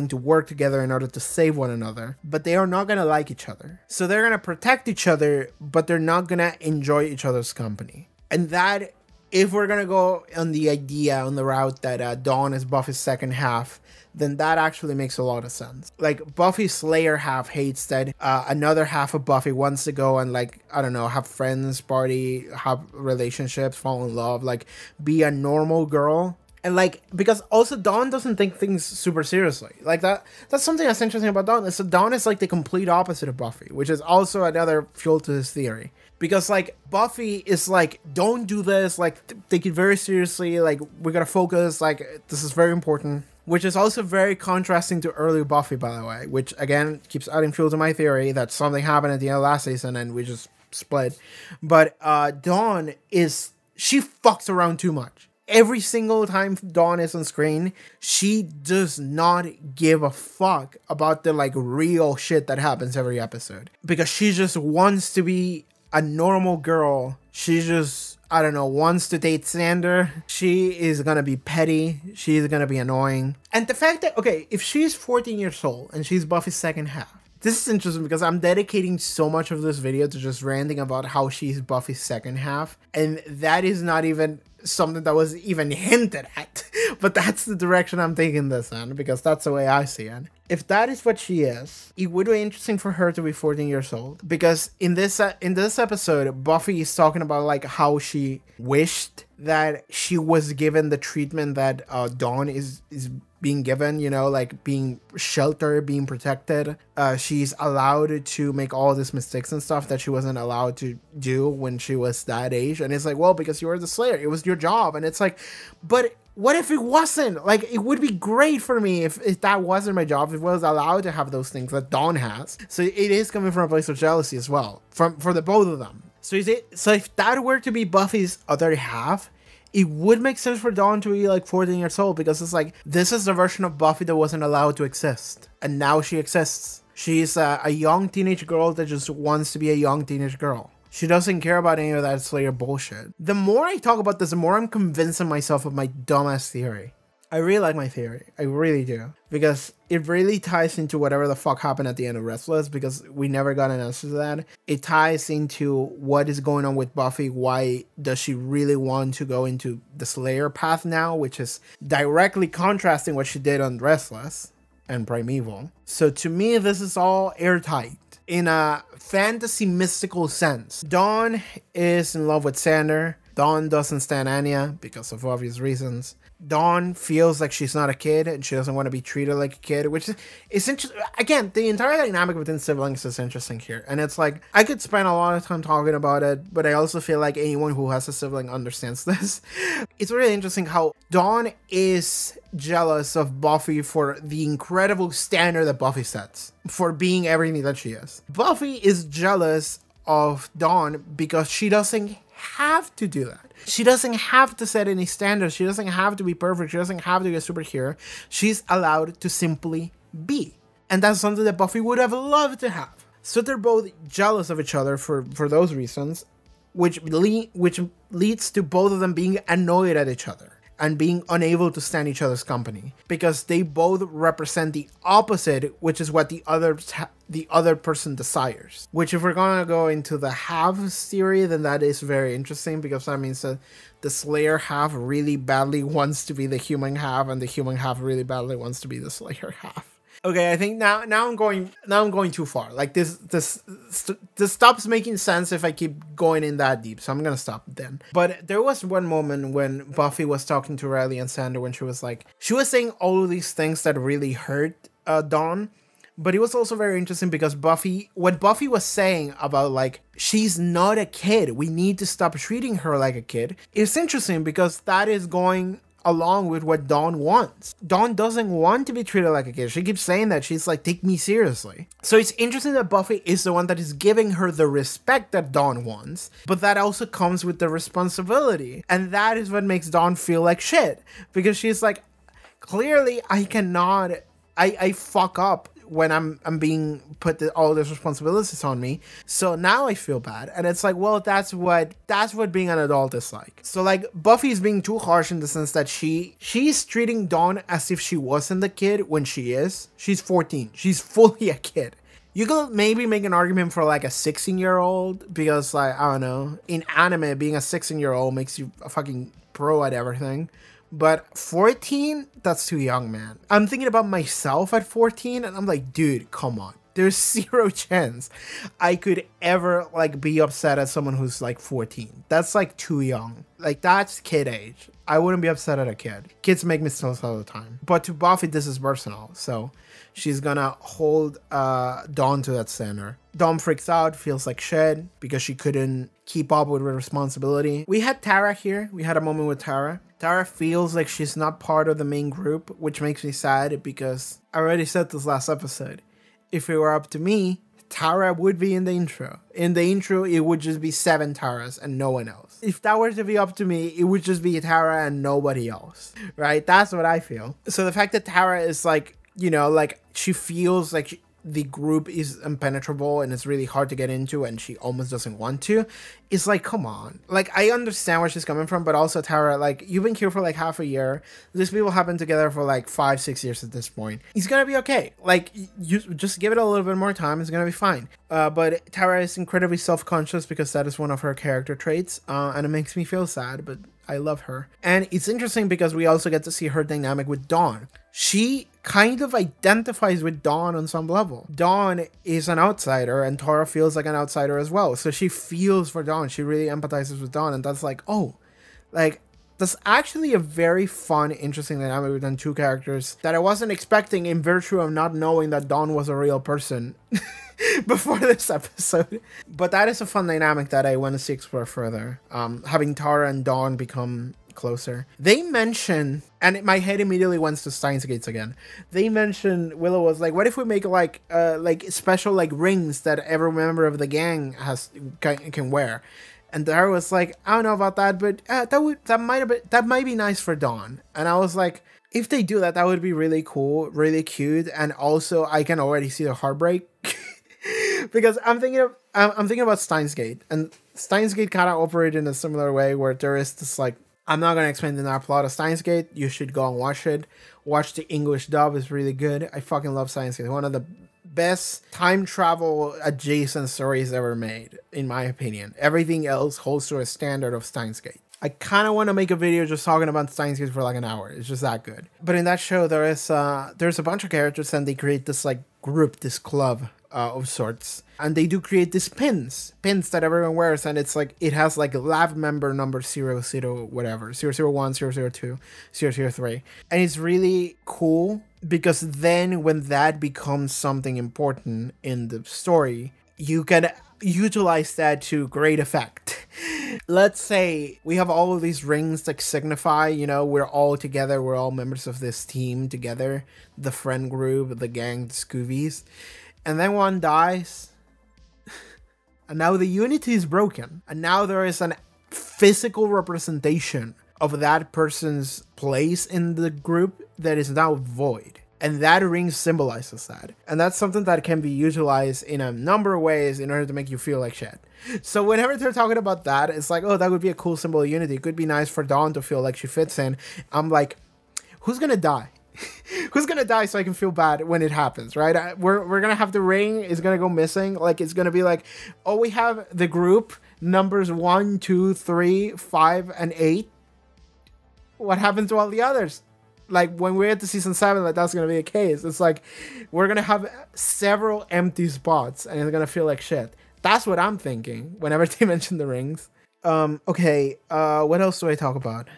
to work together in order to save one another, but they are not gonna like each other. So they're gonna protect each other, but they're not gonna enjoy each other's company. And that, if we're gonna go on the idea, on the route that Dawn is Buffy's second half, then that actually makes a lot of sense. Like, Buffy's Slayer half hates that another half of Buffy wants to go and, like, I don't know, have friends, party, have relationships, fall in love, like, be a normal girl. And, like, because also Dawn doesn't take things super seriously. Like, that's something that's interesting about Dawn. So Dawn is, like, the complete opposite of Buffy, which is also another fuel to this theory. Because, like, Buffy is like, don't do this, like, take it very seriously, like, we gotta focus, like, this is very important. Which is also very contrasting to early Buffy, by the way, which, again, keeps adding fuel to my theory that something happened at the end of last season and we just split. But Dawn she fucks around too much. Every single time Dawn is on screen, she does not give a fuck about the, like, real shit that happens every episode. Because she just wants to be a normal girl. She just, I don't know, wants to date Xander. She is gonna be petty. She's gonna be annoying. And the fact that, okay, if she's 14 years old and she's Buffy's second half, this is interesting because I'm dedicating so much of this video to just ranting about how she's Buffy's second half. And that is not even something that was even hinted at. But that's the direction I'm taking this in, because that's the way I see it. If that is what she is, it would be interesting for her to be 14 years old. Because in this episode, Buffy is talking about, like, how she wished that she was given the treatment that Dawn is being given, you know, like being sheltered, being protected. She's allowed to make all these mistakes and stuff that she wasn't allowed to do when she was that age. And it's like, well, because you were the Slayer, it was your job. And it's like, but what if it wasn't? Like, it would be great for me if that wasn't my job, if I was allowed to have those things that Dawn has. So it is coming from a place of jealousy as well, for the both of them. So if that were to be Buffy's other half, it would make sense for Dawn to be like 14 years old, because it's like, this is the version of Buffy that wasn't allowed to exist. And now she exists. She's a young teenage girl that just wants to be a young teenage girl. She doesn't care about any of that Slayer bullshit. The more I talk about this, the more I'm convincing myself of my dumbass theory. I really like my theory. I really do. Because it really ties into whatever the fuck happened at the end of Restless, because we never got an answer to that. It ties into what is going on with Buffy. Why does she really want to go into the Slayer path now, which is directly contrasting what she did on Restless and Primeval. So to me, this is all airtight in a fantasy mystical sense. Dawn is in love with Xander. Dawn doesn't stand Anya because of obvious reasons. Dawn feels like she's not a kid and she doesn't want to be treated like a kid, which is interesting. Again, the entire dynamic within siblings is interesting here. And it's like, I could spend a lot of time talking about it, but I also feel like anyone who has a sibling understands this. It's really interesting how Dawn is jealous of Buffy for the incredible standard that Buffy sets, for being everything that she is. Buffy is jealous of Dawn because she doesn't have to do that. She doesn't have to set any standards. She doesn't have to be perfect. She doesn't have to be a superhero. She's allowed to simply be. And that's something that Buffy would have loved to have. So they're both jealous of each other for those reasons, which leads to both of them being annoyed at each other. and being unable to stand each other's company, because they both represent the opposite, which is what the other person desires. Which, if we're gonna go into the halves theory, then that is very interesting, because that means that the Slayer half really badly wants to be the human half, and the human half really badly wants to be the Slayer half. Okay, I think now I'm going too far. Like this stops making sense if I keep going in that deep. So I'm gonna stop then. But there was one moment when Buffy was talking to Riley and Xander, when she was saying all of these things that really hurt Dawn. But it was also very interesting because what Buffy was saying about like, she's not a kid, we need to stop treating her like a kid. It's interesting because that is going along with what Dawn wants. Dawn doesn't want to be treated like a kid. She keeps saying that. She's like, take me seriously. So it's interesting that Buffy is the one that is giving her the respect that Dawn wants, but that also comes with the responsibility. And that is what makes Dawn feel like shit, because she's like, clearly I cannot, I fuck up when I'm being put all these responsibilities on me. So now I feel bad. And it's like, well, that's what being an adult is like. So like, Buffy is being too harsh in the sense that she's treating Dawn as if she wasn't the kid when she is. She's 14. She's fully a kid. You could maybe make an argument for like a 16-year-old, because like, I don't know, in anime, being a 16-year-old makes you a fucking pro at everything. But 14, that's too young, man. I'm thinking about myself at 14 and I'm like, dude, come on. There's zero chance I could ever like be upset at someone who's like 14. That's like too young. Like, that's kid age. I wouldn't be upset at a kid. Kids make mistakes all the time. But to Buffy, this is personal. So she's gonna hold Dawn to that standard. Dawn freaks out, feels like shit because she couldn't keep up with her responsibility. We had Tara here. We had a moment with Tara. Tara feels like she's not part of the main group, which makes me sad because I already said this last episode. If it were up to me, Tara would be in the intro. In the intro, it would just be 7 Taras and no one else. If that were to be up to me, it would just be Tara and nobody else, right? That's what I feel. So the fact that Tara is like, you know, like she feels like the group is impenetrable and it's really hard to get into and she almost doesn't want to, it's like, come on. Like, I understand where she's coming from, but also Tara, like, you've been here for like half a year. These people have been together for like 5-6 years at this point. It's gonna be okay. Like, you just give it a little bit more time, it's gonna be fine. But Tara is incredibly self-conscious because that is one of her character traits, and it makes me feel sad, but I love her. And it's interesting because we also get to see her dynamic with Dawn. She kind of identifies with Dawn on some level. Dawn is an outsider and Tara feels like an outsider as well. So she feels for Dawn. She really empathizes with Dawn, and that's like, oh, like, that's actually a very fun, interesting dynamic between two characters that I wasn't expecting in virtue of not knowing that Dawn was a real person before this episode. But that is a fun dynamic that I want to see explore further. Having Tara and Dawn become closer. They mention, and my head immediately went to Steins Gates again. They mentioned, Willow was like, what if we make like special like rings that every member of the gang can wear? And Tara was like, I don't know about that, but that might be nice for Dawn. And I was like, if they do that, that would be really cool, really cute, and also I can already see the heartbreak because I'm thinking about Steins Gate, and Steins Gate kind of operated in a similar way where there is this like, I'm not going to explain the plot of Steins Gate. You should go and watch it. Watch the English dub, is really good. I fucking love Steins Gate. One of the best time travel adjacent stories ever made, in my opinion. Everything else holds to a standard of Steins Gate. I kind of want to make a video just talking about Steins Gate for like an hour. It's just that good. But in that show, there's a bunch of characters and they create this like group, this club of sorts. And they do create these pins that everyone wears. And it's like, it has like lab member number 00, whatever, 001, 002, 003. And it's really cool because then when that becomes something important in the story, you can utilize that to great effect. Let's say we have all of these rings that signify, you know, we're all together, we're all members of this team together, the friend group, the gang, the Scoobies, and then one dies, and now the unity is broken, and now there is a physical representation of that person's place in the group that is now void. And that ring symbolizes that. And that's something that can be utilized in a number of ways in order to make you feel like shit. So whenever they're talking about that, it's like, oh, that would be a cool symbol of unity. It could be nice for Dawn to feel like she fits in. I'm like, who's gonna die? Who's gonna die so I can feel bad when it happens, right? We're gonna have the ring is gonna go missing. Like, it's gonna be like, oh, we have the group numbers 1, 2, 3, 5, and 8. What happened to all the others? Like, when we get to season 7, like, that's gonna be the case. It's like, we're gonna have several empty spots and it's gonna feel like shit. That's what I'm thinking whenever they mention the rings. Okay, what else do I talk about?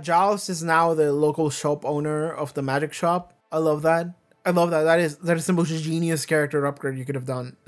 Giles is now the local shop owner of the magic shop. I love that. I love that. That is the most genius character upgrade you could have done.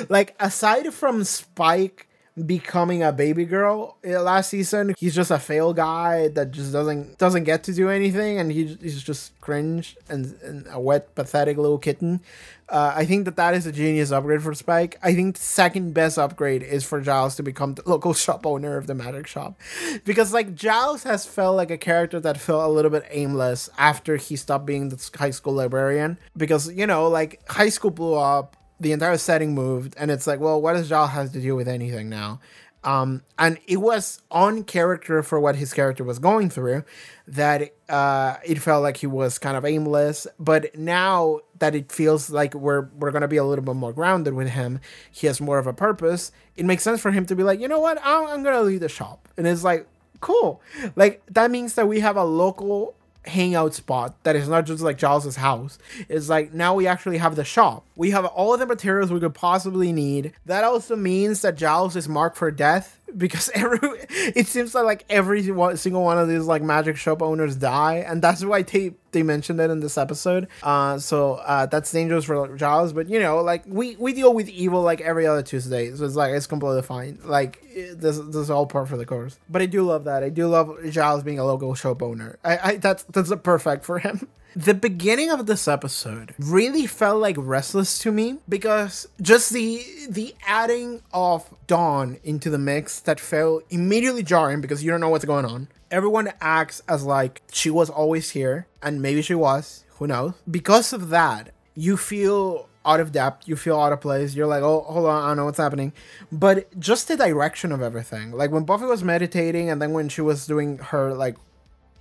Like, aside from Spike becoming a baby girl last season, he's just a fail guy that just doesn't get to do anything, and he's just cringe and a wet, pathetic little kitten. I think that is a genius upgrade for Spike. I think the second best upgrade is for Giles to become the local shop owner of the magic shop, because like Giles has felt like a character that felt a little bit aimless after he stopped being the high school librarian, because, you know, like, high school blew up, the entire setting moved, and it's like, well, what does Giles have to do with anything now? And it was on character for what his character was going through, that it felt like he was kind of aimless. But now that it feels like we're going to be a little bit more grounded with him, he has more of a purpose, it makes sense for him to be like, you know what, I'm going to lead the shop. And it's like, cool. Like, that means that we have a local hangout spot that is not just like Giles's house. It's like, now we actually have the shop. We have all of the materials we could possibly need. That also means that Giles is marked for death, because it seems like every single one of these like magic shop owners die, and that's why they mentioned it in this episode. So that's dangerous for Giles, but you know, like, we deal with evil like every other Tuesday, so it's like, it's completely fine. Like, this is all part for the course. But I do love that. I do love Giles being a local shop owner. That's a perfect for him. The beginning of this episode really felt like Restless to me, because just the adding of Dawn into the mix, that felt immediately jarring, because you don't know what's going on. Everyone acts as like she was always here, and maybe she was, who knows? Because of that, you feel out of depth, you feel out of place, you're like, oh, hold on, I don't know what's happening. But just the direction of everything, like when Buffy was meditating, and then when she was doing her like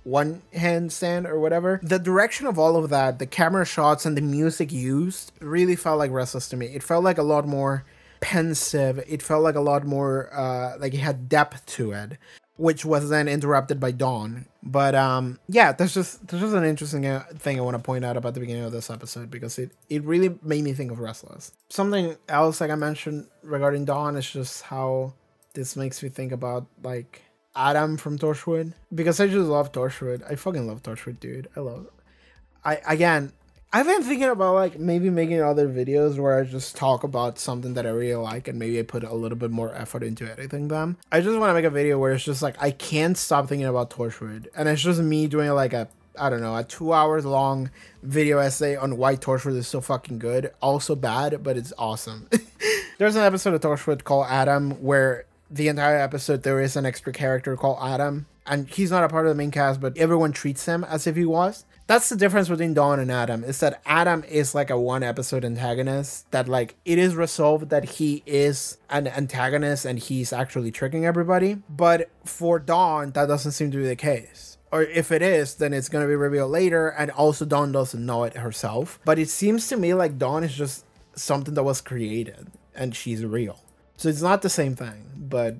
one handstand or whatever, the direction of all of that, the camera shots and the music used, really felt like Restless to me. It felt like a lot more pensive. It felt like a lot more like it had depth to it, which was then interrupted by Dawn. But yeah, there's just an interesting thing I want to point out about the beginning of this episode, because it really made me think of Restless. Something else, like I mentioned regarding Dawn, is just how this makes me think about like Adam from Torchwood, because I just love Torchwood. I fucking love Torchwood, dude. I love it. I've been thinking about like maybe making other videos where I just talk about something that I really like, and maybe I put a little bit more effort into editing them. I just want to make a video where it's just like, I can't stop thinking about Torchwood, and it's just me doing like a 2 hours long video essay on why Torchwood is so fucking good. Also bad, but it's awesome. There's an episode of Torchwood called Adam, where the entire episode there is an extra character called Adam, and he's not a part of the main cast, but everyone treats him as if he was. That's the difference between Dawn and Adam, is that Adam is like a one episode antagonist, that like it is resolved that he is an antagonist and he's actually tricking everybody. But for Dawn, that doesn't seem to be the case. Or if it is, then it's going to be revealed later, and also Dawn doesn't know it herself. But it seems to me like Dawn is just something that was created and she's real. So it's not the same thing, but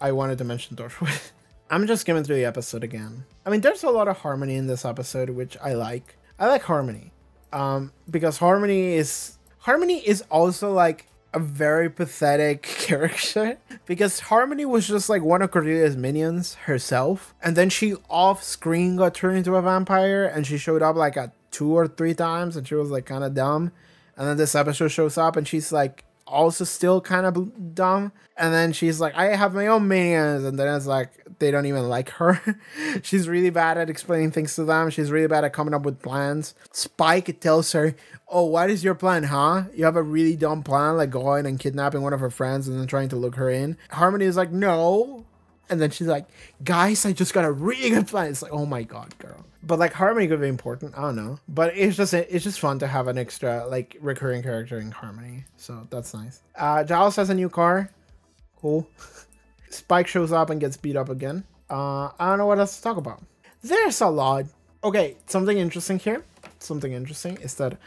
I wanted to mention Torchwood. I'm just skimming through the episode again. I mean, there's a lot of harmony in this episode, which I like. I like harmony, because harmony is also like a very pathetic character, because Harmony was just like one of Cordelia's minions herself, and then she off screen got turned into a vampire, and she showed up like 2 or 3 times, and she was like kind of dumb, and then this episode shows up and she's like also still kind of dumb, and then she's like, I have my own minions, and then it's like they don't even like her. She's really bad at explaining things to them. She's really bad at coming up with plans. Spike tells her, oh, what is your plan, huh? You have a really dumb plan, like going and kidnapping one of her friends and then trying to look her in. Harmony is like, no, And then she's like, guys, I just got a really good plan. It's like, oh my god, girl. But like Harmony could be important. I don't know. But it's just fun to have an extra like recurring character in Harmony. So that's nice. Giles has a new car. Cool. Spike shows up and gets beat up again. I don't know what else to talk about. There's a lot. Okay, something interesting here. Something interesting is that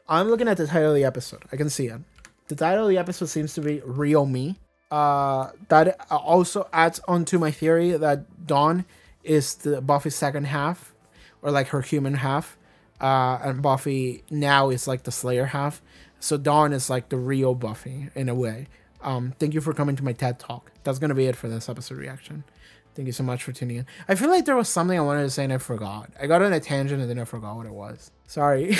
I'm looking at the title of the episode. I can see it. The title of the episode seems to be Real Me. That also adds on to my theory that Dawn is the Buffy's second half, or like her human half, and Buffy now is like the Slayer half. So Dawn is like the real Buffy in a way. Thank you for coming to my TED Talk. That's gonna be it for this episode reaction. Thank you so much for tuning in. I feel like there was something I wanted to say and I forgot. I got on a tangent and then I forgot what it was. Sorry.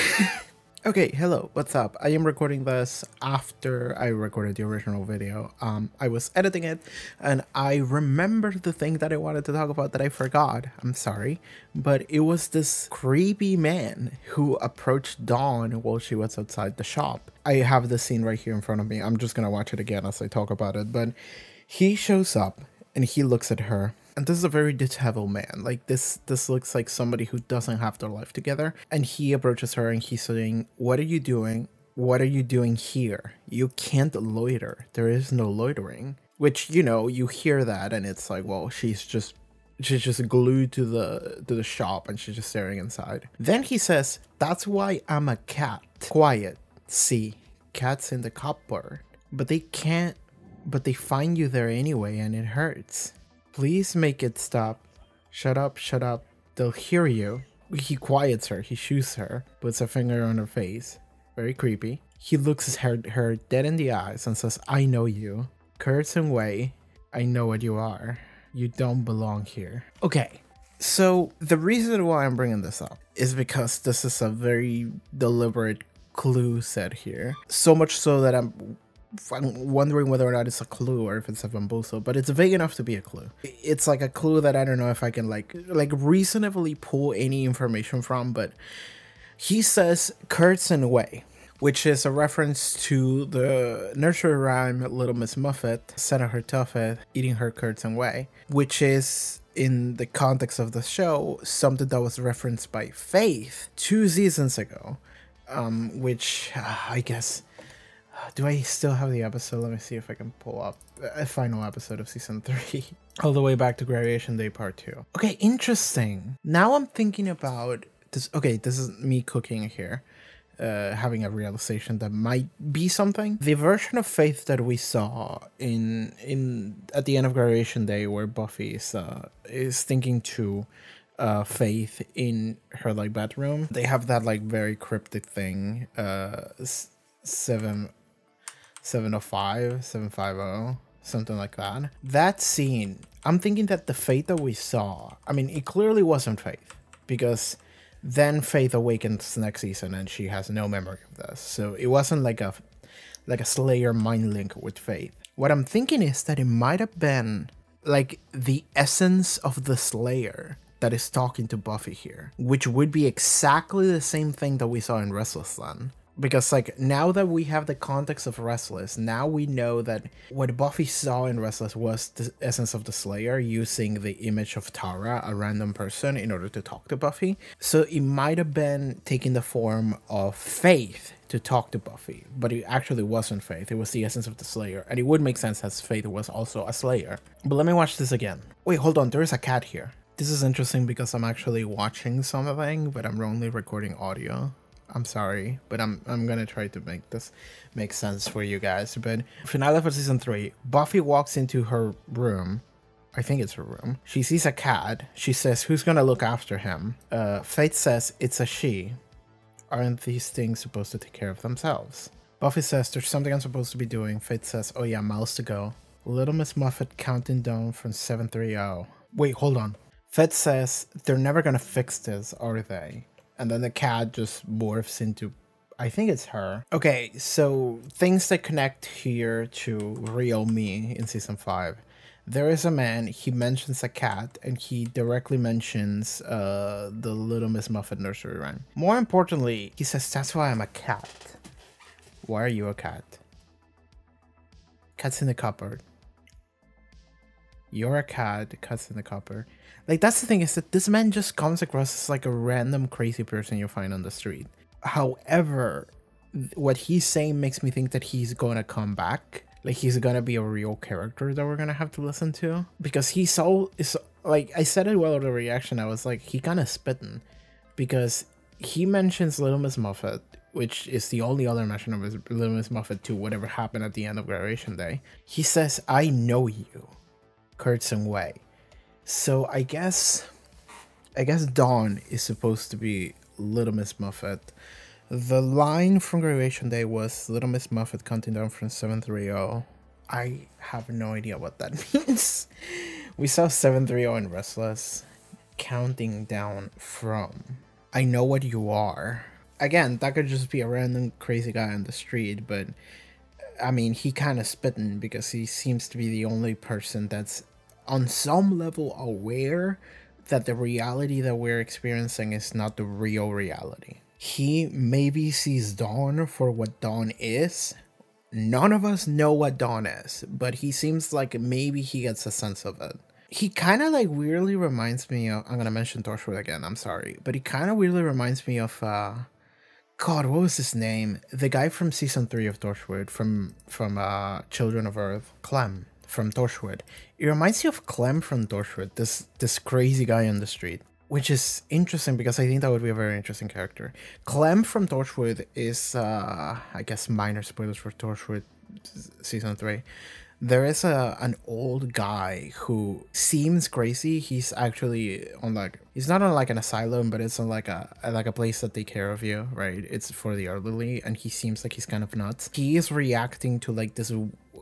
Okay, hello, what's up? I am recording this after I recorded the original video. I was editing it and I remembered the thing that I wanted to talk about that I forgot. I'm sorry, but it was this creepy man who approached Dawn while she was outside the shop. I have the scene right here in front of me. I'm just gonna watch it again as I talk about it, but he shows up and he looks at her. And this is a very disheveled man. Like this looks like somebody who doesn't have their life together. And he approaches her and he's saying, what are you doing? What are you doing here? You can't loiter. There is no loitering. Which, you know, you hear that and it's like, well, she's just glued to the shop and she's just staring inside. Then he says, that's why I'm a cat. Quiet. See, cats in the cupboard. But they find you there anyway and it hurts. Please make it stop. Shut up, shut up. They'll hear you. He quiets her. He shoots her. Puts a finger on her face. Very creepy. He looks at her dead in the eyes and says, I know you. Curtain way. I know what you are. You don't belong here. Okay. So the reason why I'm bringing this up is because this is a very deliberate clue set here. So much so that I'm wondering whether or not it's a clue or if it's a bamboozle, but it's vague enough to be a clue. It's like a clue that I don't know if I can like reasonably pull any information from, but he says curtain way, which is a reference to the nursery rhyme Little Miss Muffet, Senator Tuffet eating her curtain way, which is in the context of the show something that was referenced by Faith 2 seasons ago, which I guess. Do I still have the episode? Let me see if I can pull up a final episode of season 3. All the way back to Graduation Day Part 2. Okay, interesting. Now I'm thinking about this. Okay, this is me cooking here. Having a realization that might be something. The version of Faith that we saw at the end of Graduation Day where Buffy is thinking to Faith in her like bedroom. They have that like very cryptic thing. 705, 750, something like that. That scene, I'm thinking that the Faith that we saw, I mean, it clearly wasn't Faith, because then Faith awakens next season and she has no memory of this. So it wasn't like a Slayer mind link with Faith. What I'm thinking is that it might have been like the essence of the Slayer that is talking to Buffy here, which would be exactly the same thing that we saw in Restless Land. Because like now that we have the context of Restless, now we know that what Buffy saw in Restless was the essence of the Slayer using the image of Tara, a random person, in order to talk to Buffy. So it might have been taking the form of Faith to talk to Buffy, but it actually wasn't Faith. It was the essence of the Slayer, and it would make sense as Faith was also a Slayer. But let me watch this again. Wait, hold on, there is a cat here. This is interesting because I'm actually watching something, but I'm only recording audio. I'm sorry, but I'm gonna try to make this make sense for you guys. But finale for season 3, Buffy walks into her room. I think it's her room. She sees a cat. She says, who's gonna look after him? Faith says, it's a she. Aren't these things supposed to take care of themselves? Buffy says, there's something I'm supposed to be doing. Faith says, oh yeah, miles to go. Little Miss Muffet counting down from 730. Wait, hold on. Faith says, they're never gonna fix this, are they? And then the cat just morphs into, I think it's her. Okay, so things that connect here to Real Me in season 5. There is a man, he mentions a cat, and he directly mentions the Little Miss Muffet nursery rhyme. More importantly, he says, that's why I'm a cat. Why are you a cat? Cat's in the cupboard. You're a cat, cuts in the copper. Like, that's the thing, is that this man just comes across as like a random crazy person you find on the street. However, what he's saying makes me think that he's gonna come back. Like, he's gonna be a real character that we're gonna have to listen to. Because he's so, like, I said it well in the reaction, I was like, he kind of spitting. Because he mentions Little Miss Muffet, which is the only other mention of Little Miss Muffet to whatever happened at the end of graduation day. He says, I know you, Kurtzon Way. So I guess Dawn is supposed to be Little Miss Muffet. The line from graduation day was Little Miss Muffet counting down from 730. I have no idea what that means. We saw 730 in Restless, counting down from I know what you are. Again, that could just be a random crazy guy on the street, but I mean, he kind of spitting because he seems to be the only person that's on some level aware that the reality that we're experiencing is not the real reality. He maybe sees Dawn for what Dawn is. None of us know what Dawn is, but he seems like maybe he gets a sense of it. He kind of like weirdly reminds me of, I'm gonna mention Torchwood again, I'm sorry, but he kind of weirdly reminds me of God, what was his name? The guy from season 3 of Torchwood, from Children of Earth, Clem from Torchwood. It reminds you of Clem from Torchwood, this crazy guy on the street, which is interesting because I think that would be a very interesting character. Clem from Torchwood is, I guess minor spoilers for Torchwood season 3. There is an old guy who seems crazy. He's actually on like, he's not on like an asylum, but it's on like a place that take care of you, right? It's for the elderly, and he seems like he's kind of nuts. He is reacting to like this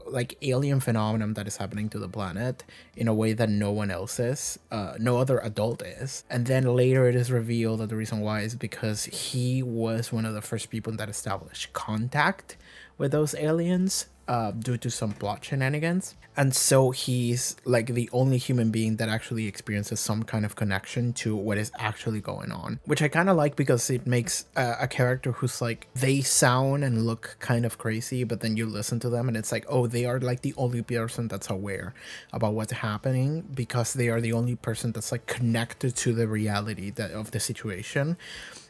like alien phenomenon that is happening to the planet in a way that no one else is, no other adult is. And then later it is revealed that the reason why is because he was one of the first people that established contact with those aliens due to some plot shenanigans. And so he's like the only human being that actually experiences some kind of connection to what is actually going on, which I kind of like because it makes a character who's like, they sound and look kind of crazy, but then you listen to them and it's like, oh, they are like the only person that's aware about what's happening because they are the only person that's like connected to the reality of the situation.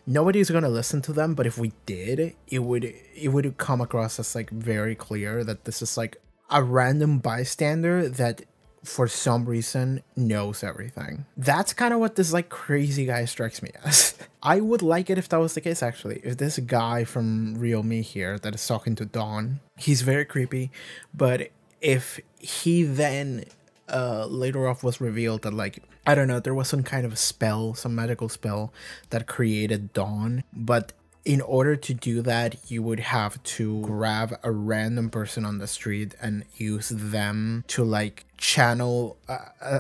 Nobody's gonna listen to them, but if we did, it would come across as like very clear that this is like a random bystander that for some reason knows everything. That's kind of what this like crazy guy strikes me as. I would like it if that was the case, actually. If this guy from Real Me here that is talking to Dawn, he's very creepy, but if he then later off was revealed that like, I don't know, there was some kind of a spell, some magical spell that created Dawn, but in order to do that, you would have to grab a random person on the street and use them to like channel,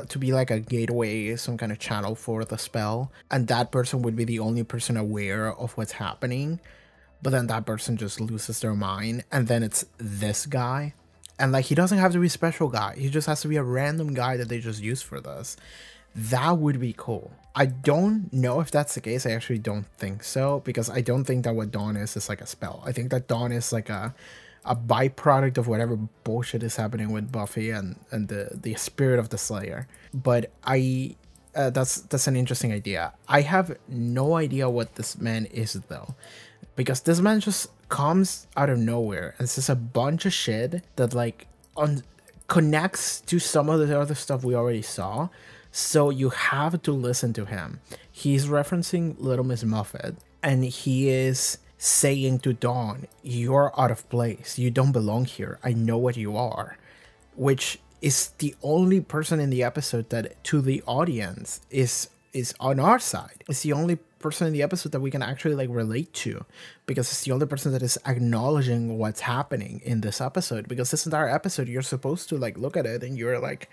to be like a gateway, some kind of channel for the spell. And that person would be the only person aware of what's happening. But then that person just loses their mind. And then it's this guy. And like, he doesn't have to be a special guy. He just has to be a random guy that they just use for this. That would be cool. I don't know if that's the case. I actually don't think so, because I don't think that what Dawn is like a spell. I think that Dawn is like a byproduct of whatever bullshit is happening with Buffy and the spirit of the Slayer. But that's an interesting idea. I have no idea what this man is though, because this man just comes out of nowhere and says a bunch of shit that like connects to some of the other stuff we already saw. So you have to listen to him. He's referencing Little Miss Muffet, and he is saying to Dawn, you're out of place. You don't belong here. I know what you are. Which is the only person in the episode that to the audience is on our side. It's the only person in the episode that we can actually like relate to, because it's the only person that is acknowledging what's happening in this episode. Because this entire episode, you're supposed to like look at it and you're like,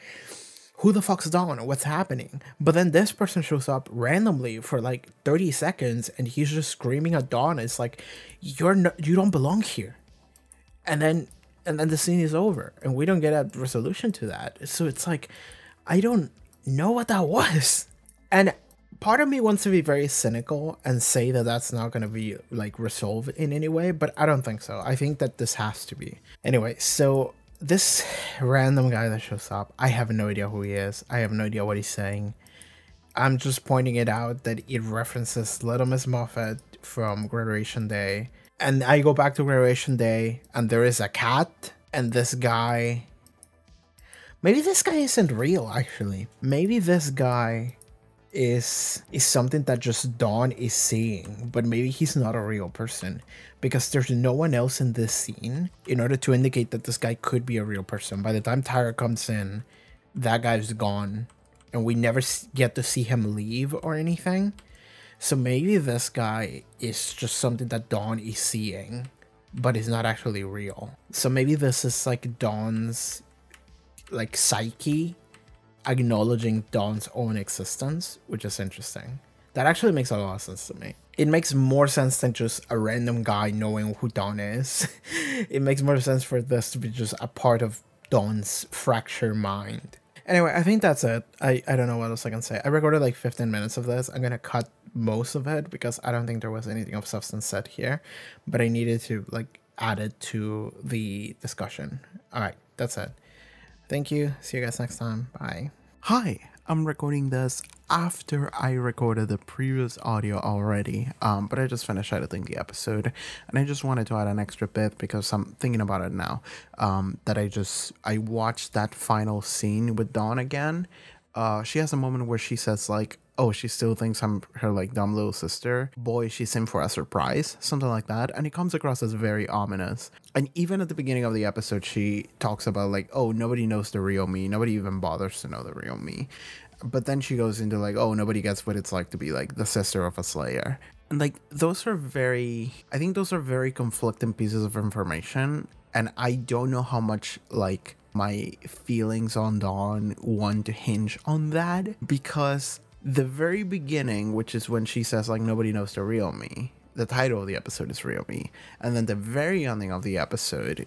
who the fuck's Dawn? What's happening? But then this person shows up randomly for like 30 seconds and he's just screaming at Dawn. It's like, you don't belong here. And then the scene is over and we don't get a resolution to that. So it's like, I don't know what that was. And part of me wants to be very cynical and say that that's not going to be like resolved in any way, but I don't think so. I think that this has to be. Anyway, so this random guy that shows up, I have no idea who he is. I have no idea what he's saying. I'm just pointing it out that it references Little Miss Muffet from Graduation Day. And I go back to Graduation Day and there is a cat and this guy. Maybe this guy isn't real, actually. Maybe this guy is something that just Dawn is seeing, but maybe he's not a real person because there's no one else in this scene in order to indicate that this guy could be a real person. By the time Tyra comes in, that guy's gone and we never get to see him leave or anything. So maybe this guy is just something that Dawn is seeing, but is not actually real. So maybe this is like Dawn's like psyche acknowledging Dawn's own existence, which is interesting. That actually makes a lot of sense to me. It makes more sense than just a random guy knowing who Dawn is. It makes more sense for this to be just a part of Dawn's fractured mind. Anyway, I think that's it. I don't know what else I can say. I recorded like 15 minutes of this. I'm gonna cut most of it because I don't think there was anything of substance said here, but I needed to like add it to the discussion. All right, that's it. Thank you. See you guys next time. Bye. Hi, I'm recording this after I recorded the previous audio already, but I just finished editing the episode and I just wanted to add an extra bit because I'm thinking about it now, that I watched that final scene with Dawn again. She has a moment where she says like, oh, she still thinks I'm her like dumb little sister. Boy, she's in for a surprise, something like that. And it comes across as very ominous. And even at the beginning of the episode, she talks about like, oh, nobody knows the real me. Nobody even bothers to know the real me. But then she goes into like, oh, nobody gets what it's like to be like the sister of a slayer. And like, I think those are very conflicting pieces of information. And I don't know how much like my feelings on Dawn want to hinge on that, because the very beginning, which is when she says like nobody knows the real me, the title of the episode is Real Me, and then the very ending of the episode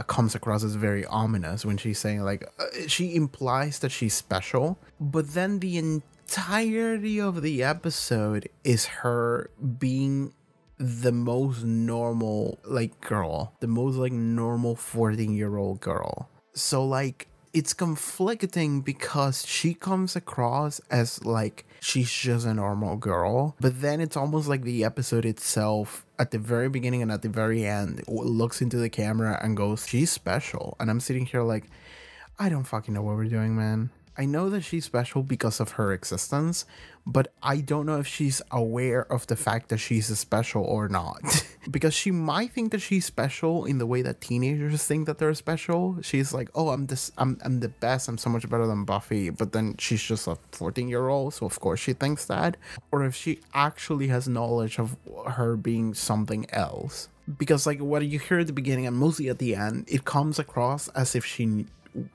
comes across as very ominous when she's saying like she implies that she's special, but then the entirety of the episode is her being the most normal like girl, the most like normal 14-year-old girl. So like it's conflicting because she comes across as like she's just a normal girl, but then it's almost like the episode itself at the very beginning and at the very end looks into the camera and goes, she's special. And I'm sitting here like, I don't fucking know what we're doing, man. I know that she's special because of her existence, but I don't know if she's aware of the fact that she's special or not. Because she might think that she's special in the way that teenagers think that they're special. She's like, oh, I'm the best, I'm so much better than Buffy, but then she's just a 14-year-old, so of course she thinks that. Or if she actually has knowledge of her being something else. Because like what you hear at the beginning and mostly at the end, it comes across as if she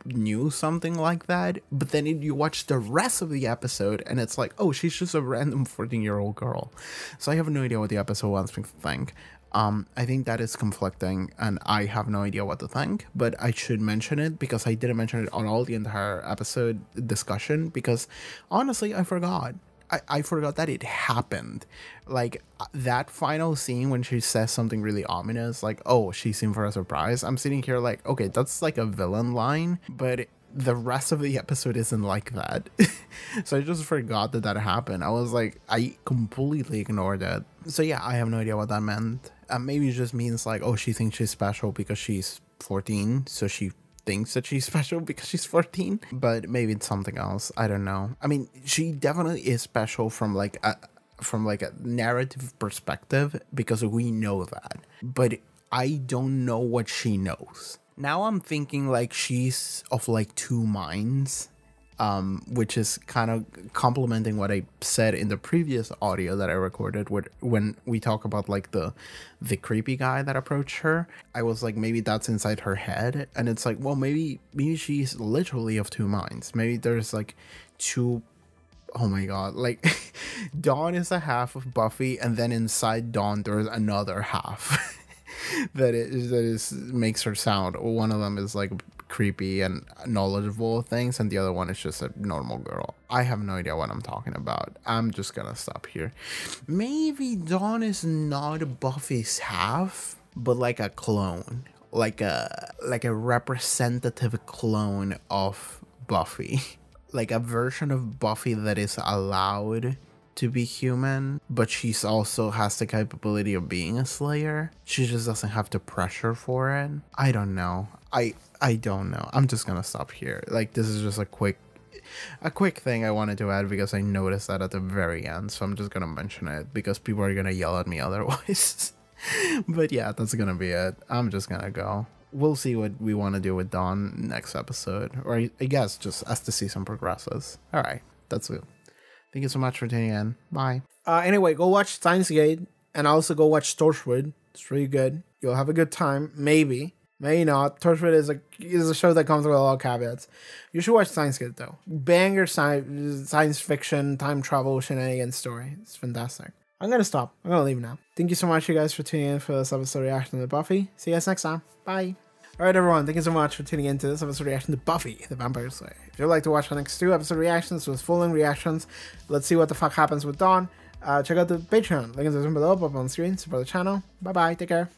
knew something like that, but then you watch the rest of the episode and it's like, oh, she's just a random 14-year-old girl. So I have no idea what the episode wants me to think. I think that is conflicting and I have no idea what to think, but I should mention it because I didn't mention it on all the entire episode discussion because honestly I forgot. I forgot that it happened. Like that final scene when she says something really ominous, like, oh, she's in for a surprise. I'm sitting here like, okay, that's like a villain line, but the rest of the episode isn't like that. So I just forgot that happened. I was like, I completely ignored it. So yeah, I have no idea what that meant. Maybe it just means like, oh, she thinks she's special because she's 14. So she thinks that she's special because she's 14, but maybe it's something else. I don't know. I mean, she definitely is special from like a narrative perspective because we know that, but I don't know what she knows. Now I'm thinking like she's of like two minds, which is kind of complementing what I said in the previous audio that I recorded when we talk about like the creepy guy that approached her. I was like, maybe that's inside her head, and it's like, well, maybe she's literally of two minds. Maybe there's like two, oh my god, like Dawn is a half of Buffy, and then inside Dawn there's another half that is makes her sound. One of them is like creepy and knowledgeable of things, and the other one is just a normal girl. I have no idea what I'm talking about. I'm just gonna stop here. Maybe Dawn is not Buffy's half, but like a clone, like a representative clone of Buffy. Like a version of Buffy that is allowed to be human, but she's also has the capability of being a Slayer. She just doesn't have the pressure for it. I don't know. I don't know. I'm just gonna stop here. Like, this is just a quick thing I wanted to add because I noticed that at the very end, so I'm just gonna mention it because people are gonna yell at me otherwise. But yeah, that's gonna be it. I'm just gonna go. We'll see what we want to do with Dawn next episode, or I guess just as the season progresses. All right, that's it. Thank you so much for tuning in. Bye. Anyway, go watch Steins Gate and also go watch Torchwood. It's really good. You'll have a good time. Maybe not. Torchwood is a show that comes with a lot of caveats. You should watch Steins Gate though. Banger science fiction time travel shenanigans story. It's fantastic. I'm gonna stop. I'm gonna leave now. Thank you so much, you guys, for tuning in for this episode reaction to Buffy. See you guys next time. Bye. Alright, everyone. Thank you so much for tuning in to this episode reaction to Buffy, the Vampire Slayer. If you'd like to watch the next 2 episode reactions with full-length reactions, let's see what the fuck happens with Dawn. Check out the Patreon. Link in the description below, up on the screen. Support the channel. Bye-bye. Take care.